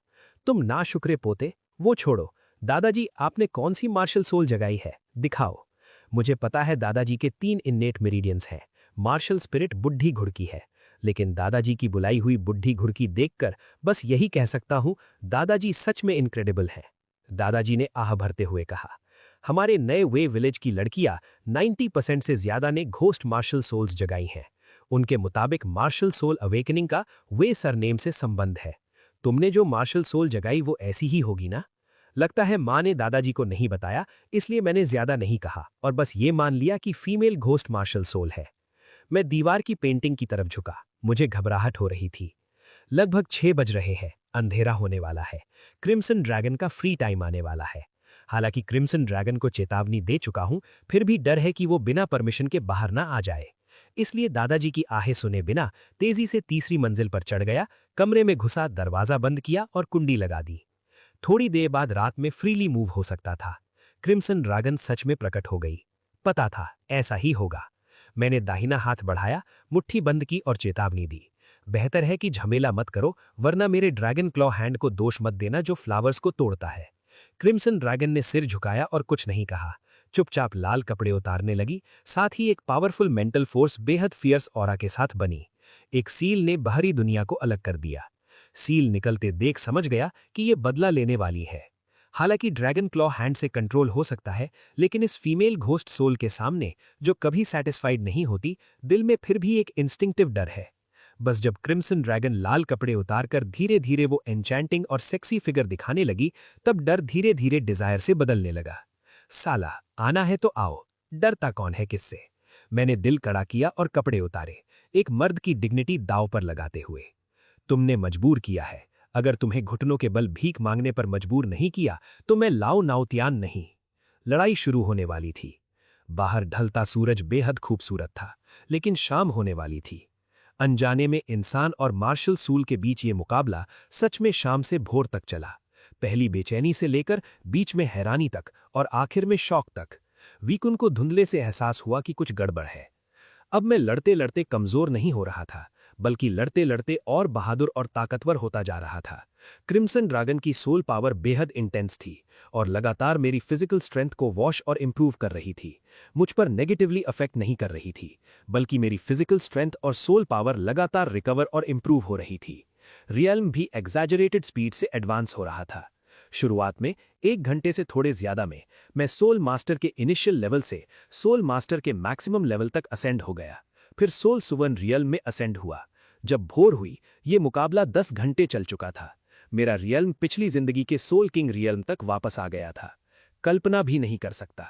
तुम नाशुक्रे पोते, वो छोड़ो। दादाजी, आपने कौन सी मार्शल सोल जगाई है? दिखाओ। मुझे पता है दादाजी के 3 इन्नेट मेरिडियंस हैं। मार्शल स्पिरिट बुढ़ी घुड़की है, लेकिन दादाजी की बुलाई हुई बुढ़ी घुड़की देखकर बस यही कह सकता हूं, दादाजी सच में इनक्रेडिबल हैं। दादाजी ने आह भरते हुए कहा, हमारे नए वे विलेज की लड़कियां 90% से ज्यादा ने घोस्ट मार्शल सोल्स जगाई हैं। उनके मुताबिक मार्शल सोल अवेकनिंग का वे सरनेम से संबंध है। तुमने जो मार्शल सोल जगाई वो ऐसी ही होगी ना? लगता है मां ने दादाजी को नहीं बताया, इसलिए मैंने ज्यादा नहीं कहा और बस ये मान लिया कि फीमेल घोस्ट मार्शल सोल है। मैं दीवार की पेंटिंग की तरफ झुका। मुझे घबराहट हो रही थी। लगभग 6 बज रहे हैं, अंधेरा होने वाला है। क्रिम्सन ड्रैगन का फ्री टाइम आने वाला है। हालांकि क्रिम्सन ड्रैगन को चेतावनी दे चुका हूं, फिर भी डर है कि वो बिना परमिशन के बाहर ना आ जाए। इसलिए दादाजी की आहें सुने बिना तेजी से तीसरी मंजिल पर चढ़ गया, कमरे में घुसा, दरवाजा बंद किया और कुंडी लगा दी। थोड़ी देर बाद रात में फ्रीली मूव हो सकता था। क्रिम्सन ड्रैगन सच में प्रकट हो गई। पता था ऐसा ही होगा। मैंने दाहिना हाथ बढ़ाया, मुट्ठी बंद की और चेतावनी दी। बेहतर है कि झमेला मत करो, वरना मेरे ड्रैगन क्लॉ हैंड को दोष मत देना जो फ्लावर्स को तोड़ता है। क्रिम्सन ड्रैगन ने सिर झुकाया और कुछ नहीं कहा। चुपचाप लाल कपड़े उतारने लगी। साथ ही एक पावरफुल मेंटल फोर्स बेहद फियर्स ऑरा के साथ बनी। एक सील ने बाहरी दुनिया को अलग कर दिया। सील निकलते देख समझ गया कि ये बदला लेने वाली है। हालांकि ड्रैगन क्लॉ हैंड से कंट्रोल हो सकता है, लेकिन इस फीमेल घोस्ट सोल के सामने, जो कभी सेटिस्फाइड नहीं होती, दिल में फिर भी एक इंस्टिंक्टिव डर है। बस जब क्रिम्सन ड्रैगन लाल कपड़े उतारकर धीरे धीरे वो एन्चैंटिंग और सेक्सी फिगर दिखाने लगी, तब डर धीरे धीरे डिजायर से बदलने लगा। साला, आना है तो आओ, डरता कौन है किससे? मैंने दिल कड़ा किया और कपड़े उतारे, एक मर्द की डिग्निटी दांव पर लगाते हुए। तुमने मजबूर किया है। अगर तुम्हें घुटनों के बल भीख मांगने पर मजबूर नहीं किया तो मैं लाओ नाउतियान नहीं। लड़ाई शुरू होने वाली थी। बाहर ढलता सूरज बेहद खूबसूरत था, लेकिन शाम होने वाली थी। अनजाने में इंसान और मार्शल सूल के बीच ये मुकाबला सच में शाम से भोर तक चला। पहली बेचैनी से लेकर बीच में हैरानी तक और आखिर में शौक तक। वीकुन को धुंधले से एहसास हुआ कि कुछ गड़बड़ है। अब मैं लड़ते लड़ते कमजोर नहीं हो रहा था, बल्कि लड़ते लड़ते और बहादुर और ताकतवर होता जा रहा था। क्रिम्सन ड्रैगन की सोल पावर बेहद इंटेंस थी और लगातार मेरी फिजिकल स्ट्रेंथ को वॉश और इंप्रूव कर रही थी। मुझ पर नेगेटिवली अफेक्ट नहीं कर रही थी, बल्कि मेरी फिजिकल स्ट्रेंथ और सोल पावर लगातार रिकवर और इंप्रूव हो रही थी। रियल्म भी एग्जैजरेटेड स्पीड से एडवांस हो रहा था। शुरुआत में 1 घंटे से थोड़े ज्यादा में मैं सोल मास्टर के इनिशियल लेवल से सोल मास्टर के मैक्सिमम लेवल तक असेंड हो गया। फिर सोल सुवन रियल्म में असेंड हुआ। जब भोर हुई, ये मुकाबला 10 घंटे चल चुका था। मेरा रियल्म पिछली जिंदगी के सोल किंग रियल्म तक वापस आ गया था। कल्पना भी नहीं कर सकता।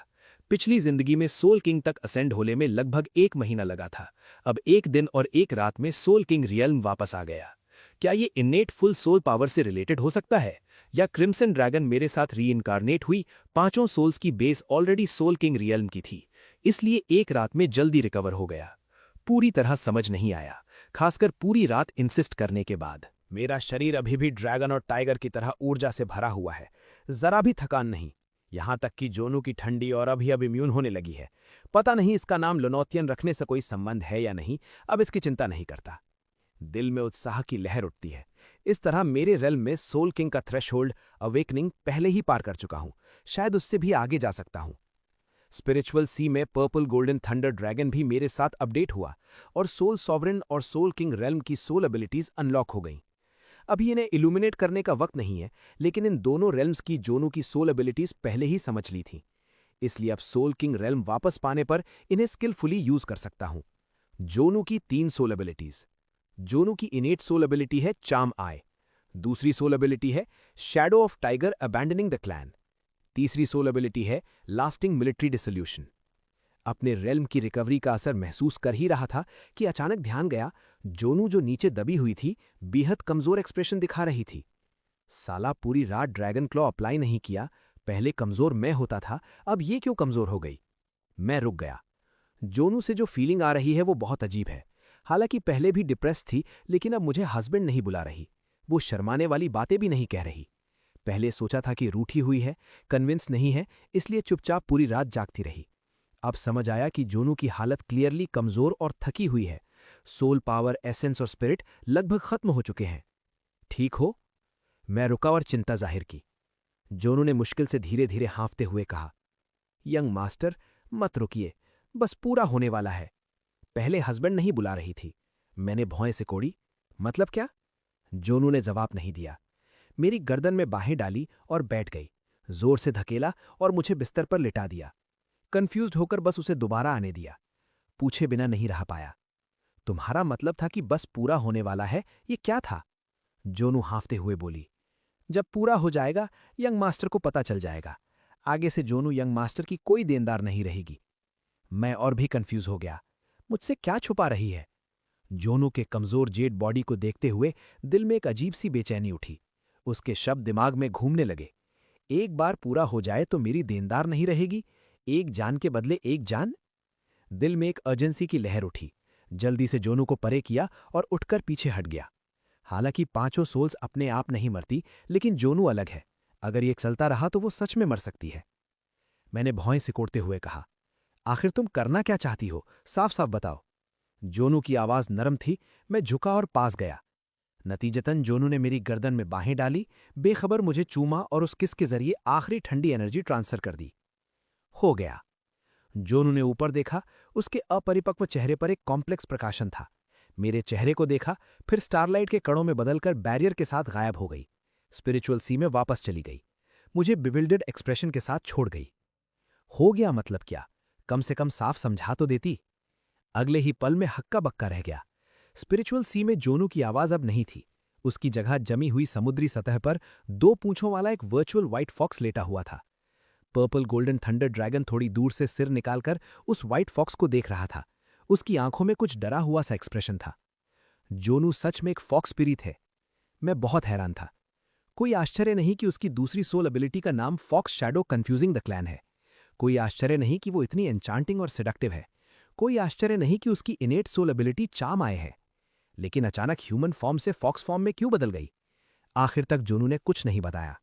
पिछली जिंदगी में सोल किंग तक असेंड होने में लगभग 1 महीना लगा था। अब 1 दिन और 1 रात में सोल किंग रियल्म वापस आ गया। क्या ये इन्नेट फुल सोल पावर से रिलेटेड हो सकता है, या क्रिम्सन ड्रैगन मेरे साथ रीइनकारनेट हुई 5 सोल्स की base already soul king realm की थी, इसलिए 1 रात में जल्दी रिकवर हो गया? पूरी तरह समझ नहीं आया, खासकर पूरी रात इंसिस्ट करने के बाद। मेरा शरीर अभी भी ड्रैगन और टाइगर की तरह ऊर्जा से भरा हुआ है, जरा भी थकान नहीं। यहां तक कि जोनू की ठंडी और अभी अब इम्यून होने लगी है। पता नहीं इसका नाम लोनोथियन रखने से कोई संबंध है या नहीं, अब इसकी चिंता नहीं करता। दिल में उत्साह की लहर उठती है। इस तरह मेरे रेल्म में सोल किंग का थ्रेशहोल्ड अवेकनिंग पहले ही पार कर चुका हूं, शायद उससे भी आगे जा सकता हूं। स्पिरिचुअल सी में पर्पल गोल्डन थंडर ड्रैगन भी मेरे साथ अपडेट हुआ और सोल सॉवरेन और सोल किंग रेल्म की सोल एबिलिटीज अनलॉक हो गईं। अभी इन्हें इल्यूमिनेट करने का वक्त नहीं है, लेकिन इन दोनों रेल्म्स की जोनू की सोल एबिलिटीज पहले ही समझ ली थी, इसलिए अब सोल किंग रेल्म वापस पाने पर इन्हें स्किलफुली यूज कर सकता हूं। जोनू की 3 सोल एबिलिटीज। जोनू की इनेट सोल एबिलिटी है चार्म आई। दूसरी सोल एबिलिटी है shadow of tiger abandoning the clan. तीसरी सोल एबिलिटी है लास्टिंग मिलिट्री डिसोल्यूशन। अपने रेल्म की रिकवरी का असर महसूस कर ही रहा था कि अचानक ध्यान गया, जोनू जो नीचे दबी हुई थी बेहद कमजोर एक्सप्रेशन दिखा रही थी। साला, पूरी रात ड्रैगन क्लॉ अप्लाई नहीं किया, पहले कमजोर मैं होता था, अब ये क्यों कमजोर हो गई? मैं रुक गया। जोनू से जो फीलिंग आ रही है वो बहुत अजीब है। हालांकि पहले भी डिप्रेस थी, लेकिन अब मुझे हस्बैंड नहीं बुला रही, वो शर्माने वाली बातें भी नहीं कह रही। पहले सोचा था कि रूठी हुई है, कन्विंस नहीं है, इसलिए चुपचाप पूरी रात जागती रही। अब समझ आया कि जोनू की हालत क्लियरली कमजोर और थकी हुई है। सोल पावर, एसेंस और स्पिरिट लगभग खत्म हो चुके हैं। ठीक हो? मैं रुका और चिंता जाहिर की। जोनू ने मुश्किल से धीरे धीरे हाँफते हुए कहा, यंग मास्टर, मत रुकिए, बस पूरा होने वाला है। पहले हस्बैंड नहीं बुला रही थी। मैंने भौएं से कोड़ी, मतलब क्या? जोनू ने जवाब नहीं दिया। मेरी गर्दन में बाहें डाली और बैठ गई, जोर से धकेला और मुझे बिस्तर पर लिटा दिया। कंफ्यूज्ड होकर बस उसे दोबारा आने दिया। पूछे बिना नहीं रह पाया, तुम्हारा मतलब था कि बस पूरा होने वाला है, ये क्या था? जोनू हाँफते हुए बोली, जब पूरा हो जाएगा यंग मास्टर को पता चल जाएगा। आगे से जोनू यंग मास्टर की कोई देनदार नहीं रहेगी। मैं और भी कंफ्यूज हो गया। मुझसे क्या छुपा रही है? जोनू के कमजोर जेड बॉडी को देखते हुए दिल में एक अजीब सी बेचैनी उठी। उसके शब्द दिमाग में घूमने लगे। एक बार पूरा हो जाए तो मेरी देनदार नहीं रहेगी, एक जान के बदले एक जान। दिल में एक अर्जेंसी की लहर उठी। जल्दी से जोनू को परे किया और उठकर पीछे हट गया। हालांकि पांचों सोल्स अपने आप नहीं मरती, लेकिन जोनू अलग है। अगर ये चलता रहा तो वो सच में मर सकती है। मैंने भौं सिकोड़ते हुए कहा, आखिर तुम करना क्या चाहती हो, साफ साफ बताओ। जोनू की आवाज नरम थी। मैं झुका और पास गया। नतीजतन जोनू ने मेरी गर्दन में बाहें डाली, बेखबर मुझे चूमा और उस किस के जरिए आखिरी ठंडी एनर्जी ट्रांसफर कर दी। हो गया। जोनू ने ऊपर देखा। उसके अपरिपक्व चेहरे पर एक कॉम्प्लेक्स प्रकाशन था। मेरे चेहरे को देखा, फिर स्टारलाइट के कणों में बदलकर बैरियर के साथ गायब हो गई। स्पिरिचुअल सी में वापस चली गई। मुझे बिविल्डर्ड एक्सप्रेशन के साथ छोड़ गई। हो गया मतलब क्या? कम से कम साफ समझा तो देती। अगले ही पल में हक्का बक्का रह गया। स्पिरिचुअल सी में जोनू की आवाज अब नहीं थी। उसकी जगह जमी हुई समुद्री सतह पर 2 पूंछों वाला एक वर्चुअल व्हाइट फॉक्स लेटा हुआ था। पर्पल गोल्डन थंडर ड्रैगन थोड़ी दूर से सिर निकालकर उस व्हाइट फॉक्स को देख रहा था। उसकी आंखों में कुछ डरा हुआ सा एक्सप्रेशन था। जोनू सच में एक फॉक्स स्पिरिट है। मैं बहुत हैरान था। कोई आश्चर्य नहीं कि उसकी दूसरी सोल एबिलिटी का नाम fox shadow confusing the clan है। कोई आश्चर्य नहीं कि वो इतनी एन्चांटिंग और सेडक्टिव है। कोई आश्चर्य नहीं कि उसकी इनेट सोल एबिलिटी चार्म आए है। लेकिन अचानक ह्यूमन फॉर्म से फॉक्स फॉर्म में क्यों बदल गई? आखिर तक जोनू ने कुछ नहीं बताया।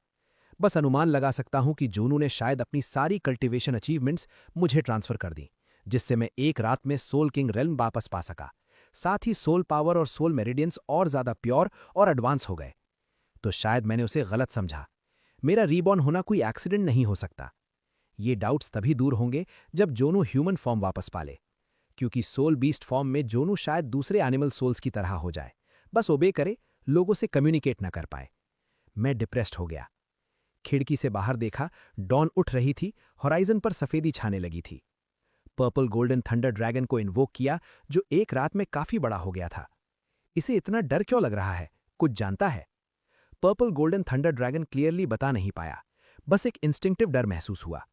बस अनुमान लगा सकता हूं कि जोनू ने शायद अपनी सारी कल्टीवेशन अचीवमेंट्स मुझे ट्रांसफर कर दी, जिससे मैं एक रात में सोल किंग रेल्म वापस पा सका। साथ ही सोल पावर और सोल मेरिडियंस और ज्यादा प्योर और एडवांस हो गए। तो शायद मैंने उसे गलत समझा। मेरा रीबॉर्न होना कोई एक्सीडेंट नहीं हो सकता। ये डाउट्स तभी दूर होंगे जब जोनू ह्यूमन फॉर्म वापस पाले, क्योंकि सोल बीस्ट फॉर्म में जोनू शायद दूसरे एनिमल सोल्स की तरह हो जाए, बस ओबे करे, लोगों से कम्युनिकेट न कर पाए। मैं डिप्रेस्ड हो गया। खिड़की से बाहर देखा, डॉन उठ रही थी, हॉराइजन पर सफेदी छाने लगी थी। पर्पल गोल्डन थंडर ड्रैगन को इन्वोक किया, जो एक रात में काफी बड़ा हो गया था। इसे इतना डर क्यों लग रहा है? कुछ जानता है? Purple golden thunder dragon clearly बता नहीं पाया, बस एक इंस्टिंक्टिव डर महसूस हुआ।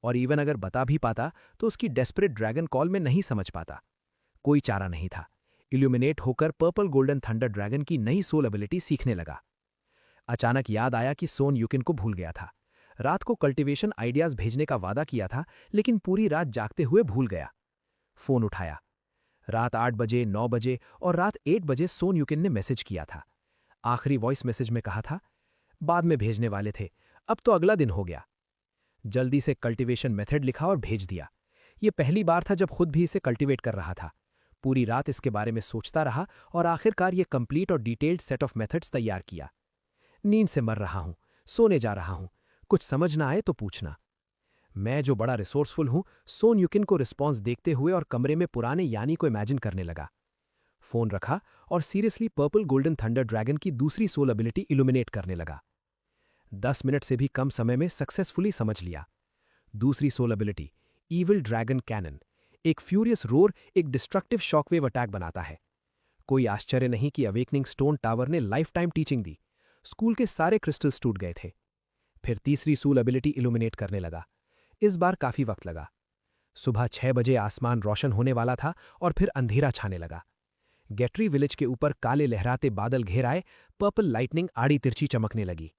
और इवन अगर बता भी पाता तो उसकी डेस्परेट ड्रैगन कॉल में नहीं समझ पाता। कोई चारा नहीं था। इल्यूमिनेट होकर पर्पल गोल्डन थंडर ड्रैगन की नई सोल एबिलिटी सीखने लगा। अचानक याद आया कि सोन युकिन को भूल गया था। रात को कल्टीवेशन आइडियाज भेजने का वादा किया था, लेकिन पूरी रात जागते हुए भूल गया। फोन उठाया। रात 8 बजे, 9 बजे और रात 8 बजे सोन युकिन ने मैसेज किया था। आखिरी वॉइस मैसेज में कहा था, बाद में भेजने वाले थे, अब तो अगला दिन हो गया। जल्दी से कल्टीवेशन मेथड लिखा और भेज दिया। ये पहली बार था जब खुद भी इसे कल्टीवेट कर रहा था। पूरी रात इसके बारे में सोचता रहा और आखिरकार ये कंप्लीट और डिटेल्ड सेट ऑफ मेथड्स तैयार किया। नींद से मर रहा हूं, सोने जा रहा हूं, कुछ समझ ना आए तो पूछना। मैं जो बड़ा रिसोर्सफुल हूं, सोन युकिन को रिस्पॉन्स देखते हुए और कमरे में पुराने यानी को इमेजिन करने लगा। फोन रखा और seriously purple golden thunder dragon की दूसरी सोल एबिलिटी इल्यूमिनेट करने लगा। 10 मिनट से भी कम समय में सक्सेसफुली समझ लिया। दूसरी soul ability evil dragon cannon, एक फ्यूरियस रोर एक डिस्ट्रक्टिव शॉकवेव अटैक बनाता है। कोई आश्चर्य नहीं कि अवेकनिंग स्टोन टावर ने लाइफ टाइम टीचिंग दी। स्कूल के सारे क्रिस्टल्स टूट गए थे। फिर तीसरी सोल एबिलिटी इल्यूमिनेट करने लगा। इस बार काफी वक्त लगा। सुबह 6 बजे आसमान रोशन होने वाला था और फिर अंधेरा छाने लगा। गेट्री विलेज के ऊपर काले लहराते बादल घेर आए, पर्पल लाइटनिंग आड़ी तिरछी चमकने लगी।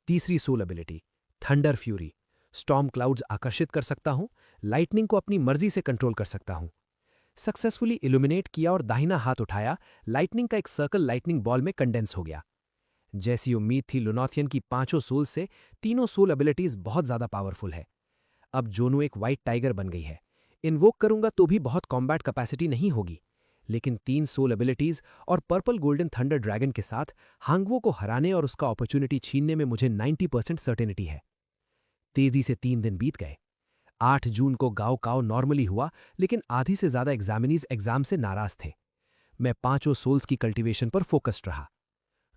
तीसरी soul ability thunder fury, storm clouds आकर्षित कर सकता हूं, लाइटनिंग को अपनी मर्जी से कंट्रोल कर सकता हूं। सक्सेसफुली इल्यूमिनेट किया और दाहिना हाथ उठाया, लाइटनिंग का एक सर्कल लाइटनिंग बॉल में कंडेंस हो गया। जैसी उम्मीद थी लुनोथियन की 5 सोल से, तीनों सोल एबिलिटीज बहुत ज्यादा पावरफुल है। अब जोनू एक व्हाइट टाइगर बन गई है। इन्वोक करूंगा तो भी बहुत कॉम्बैट कैपेसिटी नहीं होगी, लेकिन 3 सोल एबिलिटीज और पर्पल गोल्डन थंडर ड्रैगन के साथ हांगवो को हराने और उसका अपॉर्चुनिटी छीनने में मुझे 90% सर्टेनिटी है। तेजी से 3 दिन बीत गए। 8 जून को गांव काव नॉर्मली हुआ, लेकिन आधी से ज्यादा एग्जामिनीज एग्जाम से नाराज थे। मैं 5 सोल्स की कल्टीवेशन पर फोकस्ड रहा।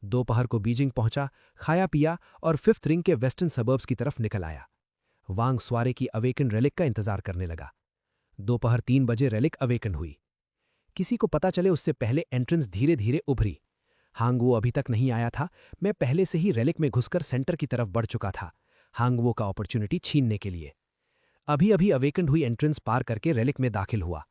दोपहर को बीजिंग पहुंचा, खाया पिया और 5th रिंग के वेस्टर्न सबर्ब्स की तरफ निकल आया। वांग स्वारे की अवेकन रेलिक का इंतजार करने लगा। दोपहर 3 बजे रेलिक अवेकन हुई। किसी को पता चले उससे पहले एंट्रेंस धीरे धीरे उभरी। हांगवो अभी तक नहीं आया था। मैं पहले से ही रेलिक में घुसकर सेंटर की तरफ बढ़ चुका था, हांगवो का अपॉर्चुनिटी छीनने के लिए। अभी अभी अवेकन हुई एंट्रेंस पार करके रेलिक में दाखिल हुआ।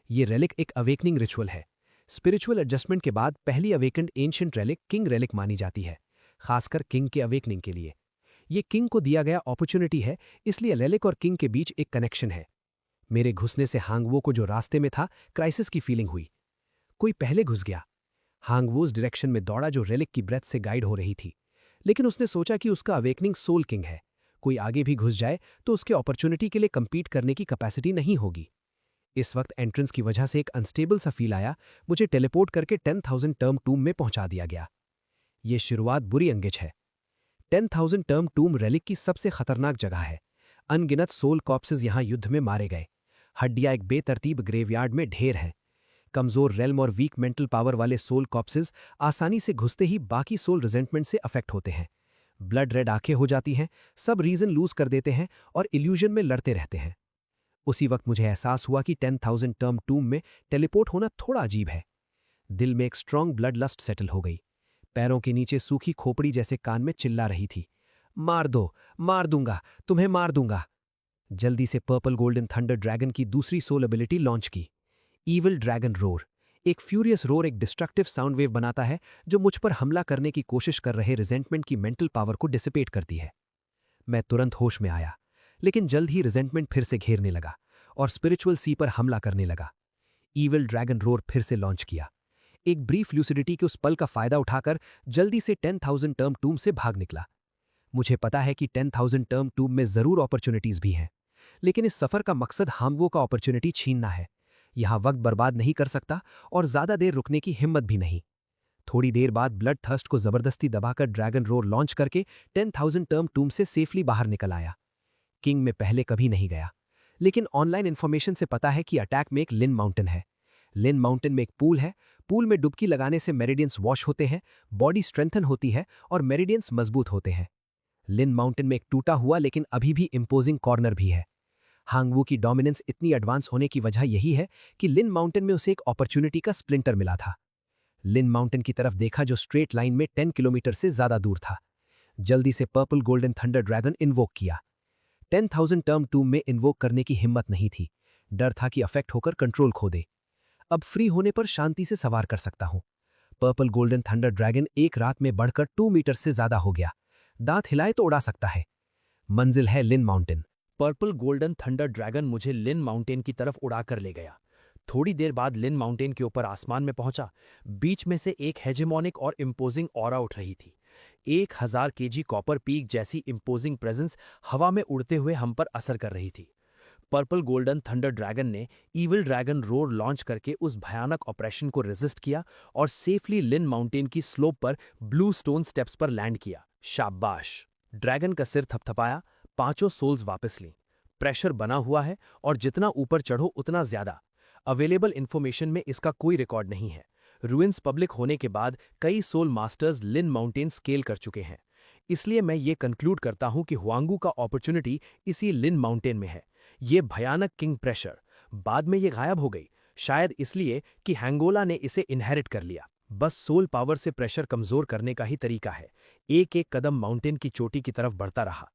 ये रेलिक एक अवेकनिंग रिचुअल है। स्पिरिचुअल एडजस्टमेंट के बाद पहली awakened ancient relic king relic मानी जाती है, खासकर किंग के अवेकनिंग के लिए। ये किंग को दिया गया अपॉर्चुनिटी है, इसलिए रेलिक और किंग के बीच एक कनेक्शन है। मेरे घुसने से हांगवो को जो रास्ते में था, क्राइसिस की फीलिंग हुई। कोई पहले घुस गया। हांगवो उस डायरेक्शन में दौड़ा जो रेलिक की ब्रेथ से गाइड हो रही थी, लेकिन उसने सोचा कि उसका अवेकनिंग सोल किंग है, कोई आगे भी घुस जाए तो उसके अपॉर्चुनिटी के लिए कंपीट करने की कैपेसिटी नहीं होगी। इस वक्त एंट्रेंस की वजह से एक अनस्टेबल सा फील आया, मुझे टेलीपोर्ट करके 10,000 टर्म टूम में पहुंचा दिया गया। ये शुरुआत बुरी अंगेज है। 10,000 टर्म टूम रेलिक की सबसे खतरनाक जगह है। अनगिनत सोल कॉप्सेस यहां युद्ध में मारे गए। हड्डियां एक बेतरतीब ग्रेवयार्ड में ढेर हैं। कमजोर रेल्म और वीक मेंटल पावर वाले सोल कॉप्सेस आसानी से घुसते ही बाकी सोल रिजेंटमेंट से अफेक्ट होते हैं। ब्लड रेड आंखें हो जाती हैं, सब रीजन लूज कर देते हैं और इल्यूजन में लड़ते रहते हैं। उसी वक्त मुझे एहसास हुआ कि 10,000 टर्म टूम में टेलीपोर्ट होना थोड़ा अजीब है। दिल में एक स्ट्रांग ब्लड लस्ट सेटल हो गई। पैरों के नीचे सूखी खोपड़ी जैसे कान में चिल्ला रही थी, मार दो, मार दूंगा, तुम्हें मार दूंगा। जल्दी से पर्पल गोल्डन थंडर ड्रैगन की दूसरी सोल एबिलिटी लॉन्च की, ईविल ड्रैगन रोर। एक फ्यूरियस रोर एक डिस्ट्रक्टिव साउंड वेव बनाता है जो मुझ पर हमला करने की कोशिश कर रहे रिजेंटमेंट की मेंटल पावर को डिसिपेट करती है। मैं तुरंत होश में आया, लेकिन जल्द ही रिजेंटमेंट फिर से घेरने लगा और स्पिरिचुअल सी पर हमला करने लगा। ईविल ड्रैगन रोर फिर से लॉन्च किया। एक ब्रीफ ल्यूसिडिटी के उस पल का फायदा उठाकर जल्दी से 10,000 टर्म टूम से भाग निकला। मुझे पता है कि 10,000 टर्म टूम में जरूर अपॉर्चुनिटीज भी हैं, लेकिन इस सफर का मकसद हांगवो का अपॉर्चुनिटी छीनना है। यहां वक्त बर्बाद नहीं कर सकता और ज्यादा देर रुकने की हिम्मत भी नहीं। थोड़ी देर बाद ब्लड थर्स्ट को जबरदस्ती दबाकर ड्रैगन रोर लॉन्च करके 10,000 टर्म टूम से सेफली बाहर निकल आया। किंग में पहले कभी नहीं गया, लेकिन ऑनलाइन इन्फॉर्मेशन से पता है कि अटैक में एक लिन माउंटेन है। लिन माउंटेन में एक पूल है। पूल में डुबकी लगाने से मेरिडियंस वॉश होते हैं, बॉडी स्ट्रेंथन होती है और मेरिडियंस मजबूत होते हैं। लिन माउंटेन में एक टूटा हुआ लेकिन अभी भी इंपोजिंग कॉर्नर भी है। हांगवू की डोमिनेंस इतनी एडवांस होने की वजह यही है कि लिन माउंटेन में उसे एक अपॉर्चुनिटी का स्प्लिंटर मिला था। लिन माउंटेन की तरफ देखा जो स्ट्रेट लाइन में 10 किलोमीटर से ज्यादा दूर था। जल्दी से purple golden thunder dragon invoke किया। 10,000 टर्म टूम में इन्वोक करने की हिम्मत नहीं थी। डर था कि अफेक्ट होकर कंट्रोल खो दे। अब फ्री होने पर शांति से सवार कर सकता हूं। पर्पल गोल्डन थंडर ड्रैगन एक रात में बढ़कर 2 मीटर से ज्यादा हो गया। दांत हिलाए तो उड़ा सकता है। मंजिल है Lin Mountain. Purple golden thunder dragon मुझे लिन माउंटेन की तरफ उड़ाकर ले गया। थोड़ी देर बाद लिन माउंटेन के ऊपर आसमान में पहुंचा। बीच में से एक हेजेमोनिक और इम्पोजिंग ऑरा उठ रही थी। 1,000 केजी कॉपर पीक जैसी इम्पोजिंग प्रेजेंस हवा में उड़ते हुए हम पर असर कर रही थी। पर्पल गोल्डन थंडर ड्रैगन ने ईविल ड्रैगन रोर लॉन्च करके उस भयानक ऑपरेशन को रेजिस्ट किया और सेफली लिन माउंटेन की स्लोप पर ब्लू स्टोन स्टेप्स पर लैंड किया। शाबाश! ड्रैगन का सिर थपथपाया, 5 सोल्स वापस लीं। प्रेशर बना हुआ है और जितना ऊपर चढ़ो उतना ज्यादा। अवेलेबल इन्फॉर्मेशन में इसका कोई रिकॉर्ड नहीं है। रुइंस पब्लिक होने के बाद कई सोल मास्टर्स लिन माउंटेन स्केल कर चुके हैं। इसलिए मैं ये कंक्लूड करता हूं कि हुआंगू का अपॉर्चुनिटी इसी लिन माउंटेन में है। ये भयानक किंग प्रेशर बाद में ये गायब हो गई, शायद इसलिए कि हैंगोला ने इसे इनहेरिट कर लिया। बस सोल पावर से प्रेशर कमजोर करने का ही तरीका है। एक एक कदम माउंटेन की चोटी की तरफ बढ़ता रहा।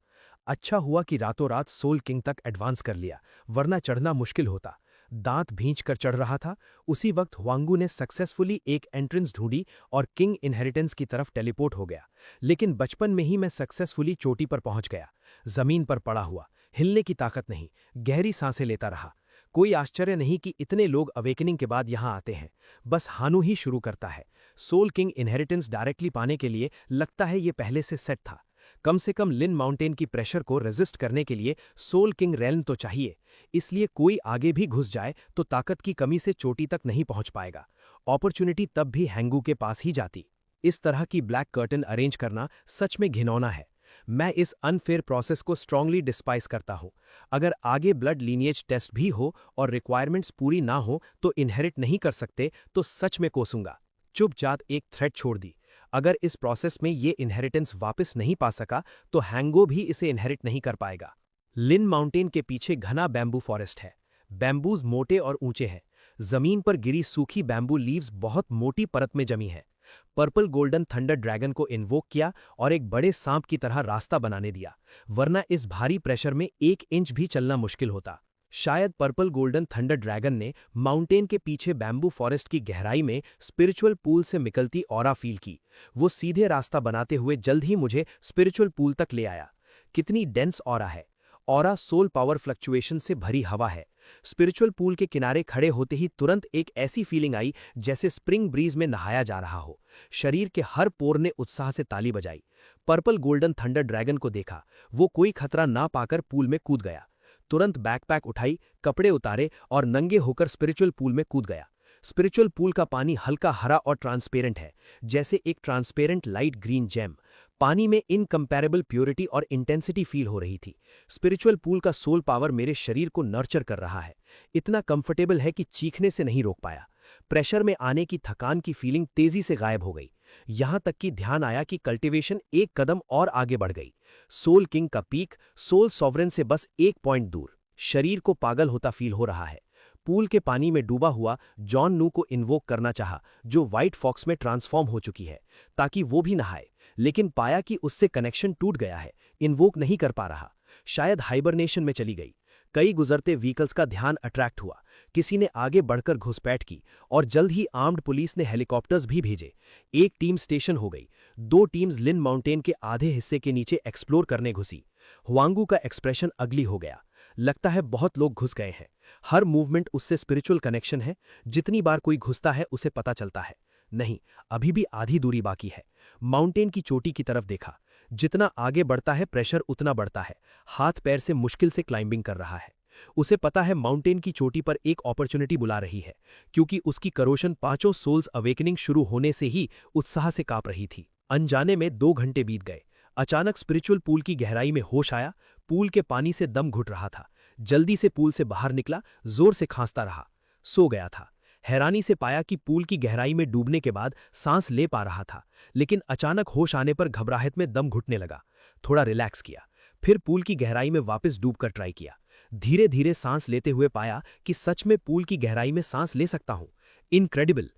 अच्छा हुआ कि रातों रात सोल किंग तक एडवांस कर लिया, वरना चढ़ना मुश्किल होता। दांत भींच कर चढ़ रहा था। उसी वक्त हुआंगू ने सक्सेसफुली एक एंट्रेंस ढूंढी और किंग इनहेरिटेंस की तरफ टेलीपोर्ट हो गया। लेकिन बचपन में ही मैं सक्सेसफुली चोटी पर पहुंच गया। जमीन पर पड़ा हुआ, हिलने की ताकत नहीं, गहरी सांसें लेता रहा। कोई आश्चर्य नहीं कि इतने लोग अवेकनिंग के बाद यहां आते हैं। बस हानु ही शुरू करता है। सोल किंग इनहेरिटेंस डायरेक्टली पाने के लिए लगता है ये पहले से सेट था। कम से कम लिन माउंटेन की प्रेशर को रेजिस्ट करने के लिए सोल किंग रेल्म तो चाहिए। इसलिए कोई आगे भी घुस जाए तो ताकत की कमी से चोटी तक नहीं पहुंच पाएगा। अपॉर्चुनिटी तब भी हैंगू के पास ही जाती। इस तरह की ब्लैक कर्टन अरेंज करना सच में घिनौना है। मैं इस अनफेयर प्रोसेस को स्ट्रांगली डिस्पाइस करता हूं। अगर आगे ब्लड लीनिएज टेस्ट भी हो और रिक्वायरमेंट्स पूरी ना हो तो इनहेरिट नहीं कर सकते तो सच में कोसूंगा। चुपचाप एक थ्रेड छोड़ दी। अगर इस प्रोसेस में ये इनहेरिटेंस वापस नहीं पा सका तो हैंगो भी इसे इनहेरिट नहीं कर पाएगा। लिन माउंटेन के पीछे घना बैम्बू फॉरेस्ट है। बैम्बूज मोटे और ऊंचे हैं। जमीन पर गिरी सूखी बैम्बू लीव्स बहुत मोटी परत में जमी है। पर्पल गोल्डन थंडर ड्रैगन को इन्वोक किया और एक बड़े सांप की तरह रास्ता बनाने दिया, वरना इस भारी प्रेशर में 1 इंच भी चलना मुश्किल होता। शायद पर्पल गोल्डन थंडर ड्रैगन ने माउंटेन के पीछे बैम्बू फॉरेस्ट की गहराई में स्पिरिचुअल पूल से निकलती ऑरा फील की। वो सीधे रास्ता बनाते हुए जल्द ही मुझे स्पिरिचुअल पूल तक ले आया। कितनी डेंस ऑरा है। ऑरा सोल पावर फ्लक्चुएशन से भरी हवा है। स्पिरिचुअल पूल के किनारे खड़े होते ही तुरंत एक ऐसी फीलिंग आई जैसे स्प्रिंग ब्रीज में नहाया जा रहा हो। शरीर के हर पोर ने उत्साह से ताली बजाई। पर्पल गोल्डन थंडर ड्रैगन को देखा। वो कोई खतरा ना पाकर पूल में कूद गया। तुरंत बैकपैक उठाई, कपड़े उतारे और नंगे होकर स्पिरिचुअल पूल में कूद गया। स्पिरिचुअल पूल का पानी हल्का हरा और ट्रांसपेरेंट है, जैसे एक ट्रांसपेरेंट लाइट ग्रीन जेम। पानी में इनकम्पैरेबल प्योरिटी और इंटेंसिटी फील हो रही थी। स्पिरिचुअल पूल का सोल पावर मेरे शरीर को नर्चर कर रहा है। इतना कंफर्टेबल है कि चीखने से नहीं रोक पाया। प्रेशर में आने की थकान की फीलिंग तेजी से गायब हो गई। यहां तक कि ध्यान आया कि कल्टीवेशन एक कदम और आगे बढ़ गई। सोल किंग का पीक सोल सॉवरेन से बस 1 पॉइंट दूर। शरीर को पागल होता फील हो रहा है। पूल के पानी में डूबा हुआ जॉन नू को इन्वोक करना चाहा, जो व्हाइट फॉक्स में ट्रांसफॉर्म हो चुकी है, ताकि वो भी नहाए, लेकिन पाया कि उससे कनेक्शन टूट गया है। इन्वोक नहीं कर पा रहा। शायद हाइबरनेशन में चली गई। कई गुजरते व्हीकल्स का ध्यान अट्रैक्ट हुआ। किसी ने आगे बढ़कर घुसपैठ की और जल्द ही आर्म्ड पुलिस ने हेलीकॉप्टर्स भी भेजे। एक टीम स्टेशन हो गई। 2 टीम्स लिन माउंटेन के आधे हिस्से के नीचे एक्सप्लोर करने घुसी। हुआंगू का एक्सप्रेशन अगली हो गया। लगता है बहुत लोग घुस गए हैं। हर मूवमेंट उससे स्पिरिचुअल कनेक्शन है। जितनी बार कोई घुसता है उसे पता चलता है। नहीं, अभी भी आधी दूरी बाकी है। माउंटेन की चोटी की तरफ देखा। जितना आगे बढ़ता है प्रेशर उतना बढ़ता है। हाथ पैर से मुश्किल से क्लाइंबिंग कर रहा है। उसे पता है माउंटेन की चोटी पर एक अपॉर्चुनिटी बुला रही है, क्योंकि उसकी करोशन 5 सोल्स अवेकनिंग शुरू होने से ही उत्साह से कांप रही थी। अनजाने में 2 घंटे बीत गए। अचानक स्पिरिचुअल पूल की गहराई में होश आया। पूल के पानी से दम घुट रहा था। जल्दी से पूल से बाहर निकला, जोर से खांसता रहा। सो गया था। हैरानी से पाया कि पूल की गहराई में डूबने के बाद सांस ले पा रहा था, लेकिन अचानक होश आने पर घबराहट में दम घुटने लगा। थोड़ा रिलैक्स किया, फिर पूल की गहराई में वापस डूबकर ट्राई किया। धीरे धीरे सांस लेते हुए पाया कि सच में पूल की गहराई में सांस ले सकता हूं। इनक्रेडिबल।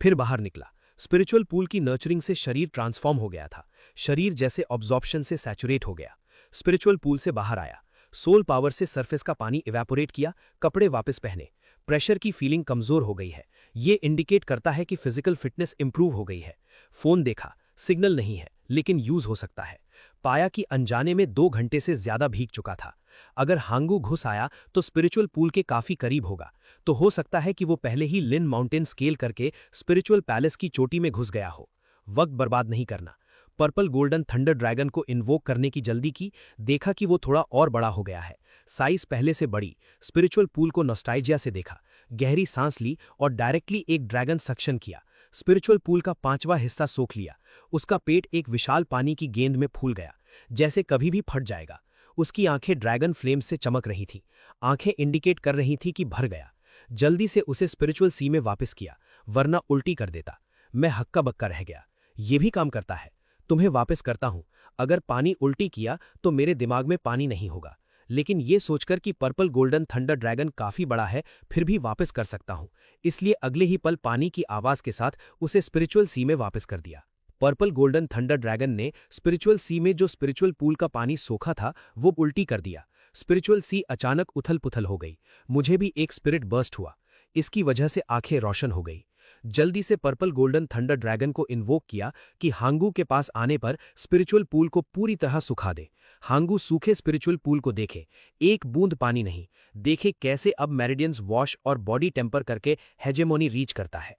फिर बाहर निकला। स्पिरिचुअल पूल की नर्चरिंग से शरीर ट्रांसफॉर्म हो गया था। शरीर जैसे ऑब्जॉर्प्शन से सैचुरेट हो गया। स्पिरिचुअल पूल से बाहर आया। सोल पावर से सरफेस का पानी इवेपोरेट किया। कपड़े वापस पहने। प्रेशर की फीलिंग कमजोर हो गई है। ये इंडिकेट करता है कि फिजिकल फिटनेस इंप्रूव हो गई है। फोन देखा, सिग्नल नहीं है, लेकिन यूज हो सकता है। पाया कि अनजाने में 2 घंटे से ज्यादा भीग चुका था। अगर हांगू घुस आया तो स्पिरिचुअल पूल के काफी करीब होगा, तो हो सकता है कि वो पहले ही लिन माउंटेन स्केल करके स्पिरिचुअल पैलेस की चोटी में घुस गया हो। वक्त बर्बाद नहीं करना। पर्पल गोल्डन थंडर ड्रैगन को इन्वोक करने की जल्दी की। देखा कि वो थोड़ा और बड़ा हो गया है। साइज पहले से बड़ी। स्पिरिचुअल पूल को नॉस्टैल्जिया से देखा। गहरी सांस ली और डायरेक्टली एक ड्रैगन सक्शन किया। स्पिरिचुअल पूल का 5वां हिस्सा सोख लिया। उसका पेट एक विशाल पानी की गेंद में फूल गया, जैसे कभी भी फट जाएगा। उसकी आंखें ड्रैगन फ्लेम से चमक रही थी। आंखें इंडिकेट कर रही थी कि भर गया। जल्दी से उसे स्पिरिचुअल सी में वापस किया, वरना उल्टी कर देता। मैं हक्का बक्का रह गया। ये भी काम करता है। तुम्हें वापस करता हूं। अगर पानी उल्टी किया तो मेरे दिमाग में पानी नहीं होगा, लेकिन ये सोचकर कि पर्पल गोल्डन थंडर ड्रैगन काफी बड़ा है, फिर भी वापस कर सकता हूं, इसलिए अगले ही पल पानी की आवाज के साथ उसे स्पिरिचुअल सी में वापस कर दिया। पर्पल गोल्डन थंडर ड्रैगन ने स्पिरिचुअल सी में जो स्पिरिचुअल पूल का पानी सोखा था वो उल्टी कर दिया। स्पिरिचुअल सी अचानक उथल पुथल हो गई। मुझे भी एक स्पिरिट बर्स्ट हुआ। इसकी वजह से आंखें रोशन हो गई। जल्दी से पर्पल गोल्डन थंडर ड्रैगन को इन्वोक किया कि हांगू के पास आने पर स्पिरिचुअल पूल को पूरी तरह सुखा दे। हांगू सूखे स्पिरिचुअल पूल को देखे, एक बूंद पानी नहीं। देखे कैसे अब मेरिडियंस वॉश और बॉडी टेम्पर करके हेजेमोनी रीच करता है।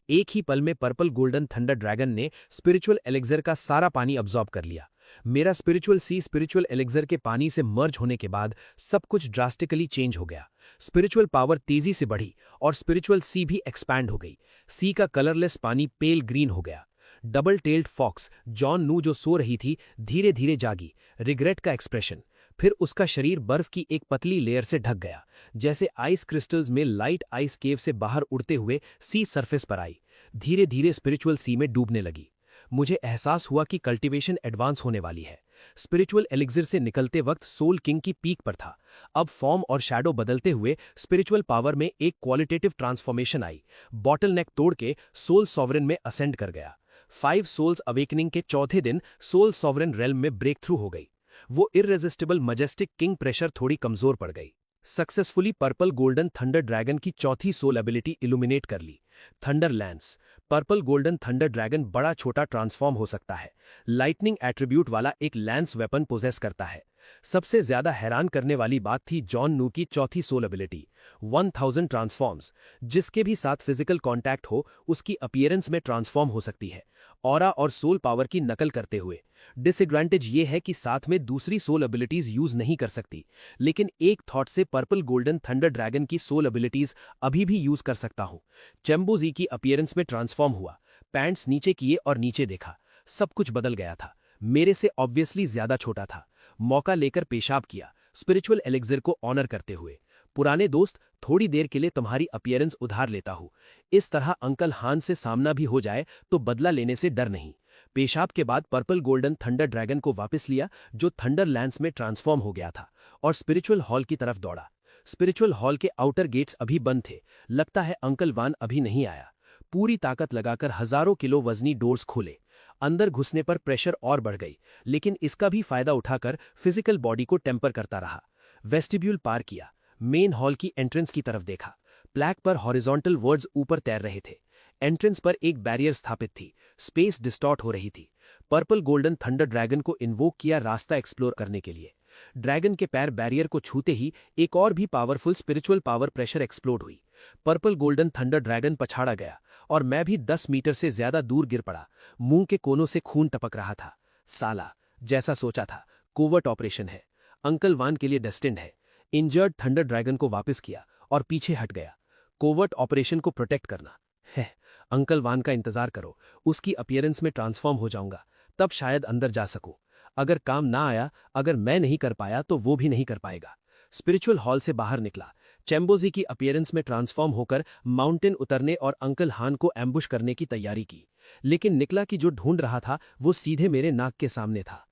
एक ही पल में पर्पल गोल्डन थंडर ड्रैगन ने स्पिरिचुअल एलेक्सर का सारा पानी अब्सॉर्ब कर लिया। मेरा स्पिरिचुअल सी स्पिरिचुअल एलेक्सर के पानी से मर्ज होने के बाद सब कुछ ड्रास्टिकली चेंज हो गया। स्पिरिचुअल पावर तेजी से बढ़ी और स्पिरिचुअल सी भी एक्सपैंड हो गई। सी का कलरलेस पानी पेल ग्रीन हो गया। डबल टेल्ड फॉक्स जॉन नू जो सो रही थी धीरे धीरे जागी, रिग्रेट का एक्सप्रेशन। फिर उसका शरीर बर्फ की एक पतली लेयर से ढक गया, जैसे आइस क्रिस्टल्स में लाइट आइस केव से बाहर उड़ते हुए सी सरफेस पर आई। धीरे धीरे स्पिरिचुअल सी में डूबने लगी। मुझे एहसास हुआ कि कल्टीवेशन एडवांस होने वाली है। स्पिरिचुअल एलिक्सिर से निकलते वक्त सोल किंग की पीक पर था। अब फॉर्म और शैडो बदलते हुए स्पिरिचुअल पावर में एक क्वालिटेटिव ट्रांसफॉर्मेशन आई। बॉटल नेक तोड़ के सोल सॉवरेन में असेंड कर गया। 5 सोल्स अवेकनिंग के चौथे दिन सोल सॉवरेन रेल्म में ब्रेक थ्रू हो गई। वो इररेजिस्टिबल मजेस्टिक किंग प्रेशर थोड़ी कमजोर पड़ गई। Successfully purple golden thunder dragon की चौथी सोल एबिलिटी इल्यूमिनेट कर ली। Thunder lance. Purple golden thunder dragon बड़ा छोटा ट्रांसफॉर्म हो सकता है। लाइटनिंग एट्रीब्यूट वाला एक लैंस वेपन पोजेस करता है। सबसे ज्यादा हैरान करने वाली बात थी जॉन नू की चौथी सोल एबिलिटी 1000 ट्रांसफॉर्म्स। जिसके भी साथ फिजिकल कांटेक्ट हो उसकी अपीयरेंस में ट्रांसफॉर्म हो सकती है, ऑरा और सोल पावर की नकल करते हुए। डिसएडवांटेज ये है कि साथ में दूसरी सोल एबिलिटीज यूज नहीं कर सकती, लेकिन एक थॉट से पर्पल गोल्डन थंडर ड्रैगन की सोल एबिलिटीज अभी भी यूज कर सकता हूं। चेम्बोजी की अपीयरेंस में ट्रांसफॉर्म हुआ, पैंट्स नीचे किए और नीचे देखा, सब कुछ बदल गया था। मेरे से ऑब्वियसली ज्यादा छोटा था। मौका लेकर पेशाब किया, स्पिरिचुअल एलिक्सिर को ऑनर करते हुए। पुराने दोस्त, थोड़ी देर के लिए तुम्हारी अपीयरेंस उधार लेता हूं। इस तरह अंकल हान से सामना भी हो जाए तो बदला लेने से डर नहीं। पेशाब के बाद पर्पल गोल्डन थंडर ड्रैगन को वापस लिया, जो थंडर लैंस में ट्रांसफॉर्म हो गया था, और स्पिरिचुअल हॉल की तरफ दौड़ा। स्पिरिचुअल हॉल के आउटर गेट्स अभी बंद थे। लगता है अंकल वान अभी नहीं आया। पूरी ताकत लगाकर हजारों किलो वजनी डोर्स खोले। अंदर घुसने पर प्रेशर और बढ़ गई, लेकिन इसका भी फायदा उठाकर फिजिकल बॉडी को टेम्पर करता रहा। वेस्टिब्यूल पार किया, मेन हॉल की एंट्रेंस की तरफ देखा। प्लैक पर हॉरिजॉन्टल वर्ड्स ऊपर तैर रहे थे। एंट्रेंस पर एक बैरियर स्थापित थी, स्पेस डिस्टॉर्ट हो रही थी। पर्पल गोल्डन थंडर ड्रैगन को इन्वोक किया रास्ता एक्सप्लोर करने के लिए। ड्रैगन के पैर बैरियर को छूते ही एक और भी powerful spiritual power pressure explode हुई। पर्पल गोल्डन थंडर ड्रैगन पछाड़ा गया और मैं भी 10 मीटर से ज्यादा दूर गिर पड़ा। मुंह के कोनों से खून टपक रहा था। साला, जैसा सोचा था, कोवर्ट ऑपरेशन है, अंकल वान के लिए डेस्टिन्ड है। इंजर्ड थंडर ड्रैगन को वापस किया और पीछे हट गया। कोवर्ट ऑपरेशन को प्रोटेक्ट करना है। अंकल वान का इंतजार करो, उसकी अपीयरेंस में ट्रांसफॉर्म हो जाऊंगा, तब शायद अंदर जा सकूं। अगर काम ना आया, अगर मैं नहीं कर पाया तो वो भी नहीं कर पाएगा। स्पिरिचुअल हॉल से बाहर निकला। चेम्बोजी की अपीयरेंस में ट्रांसफॉर्म होकर माउंटेन उतरने और अंकल हान को एम्बुश करने की तैयारी की, लेकिन निकला कि जो ढूंढ रहा था वो सीधे मेरे नाक के सामने था।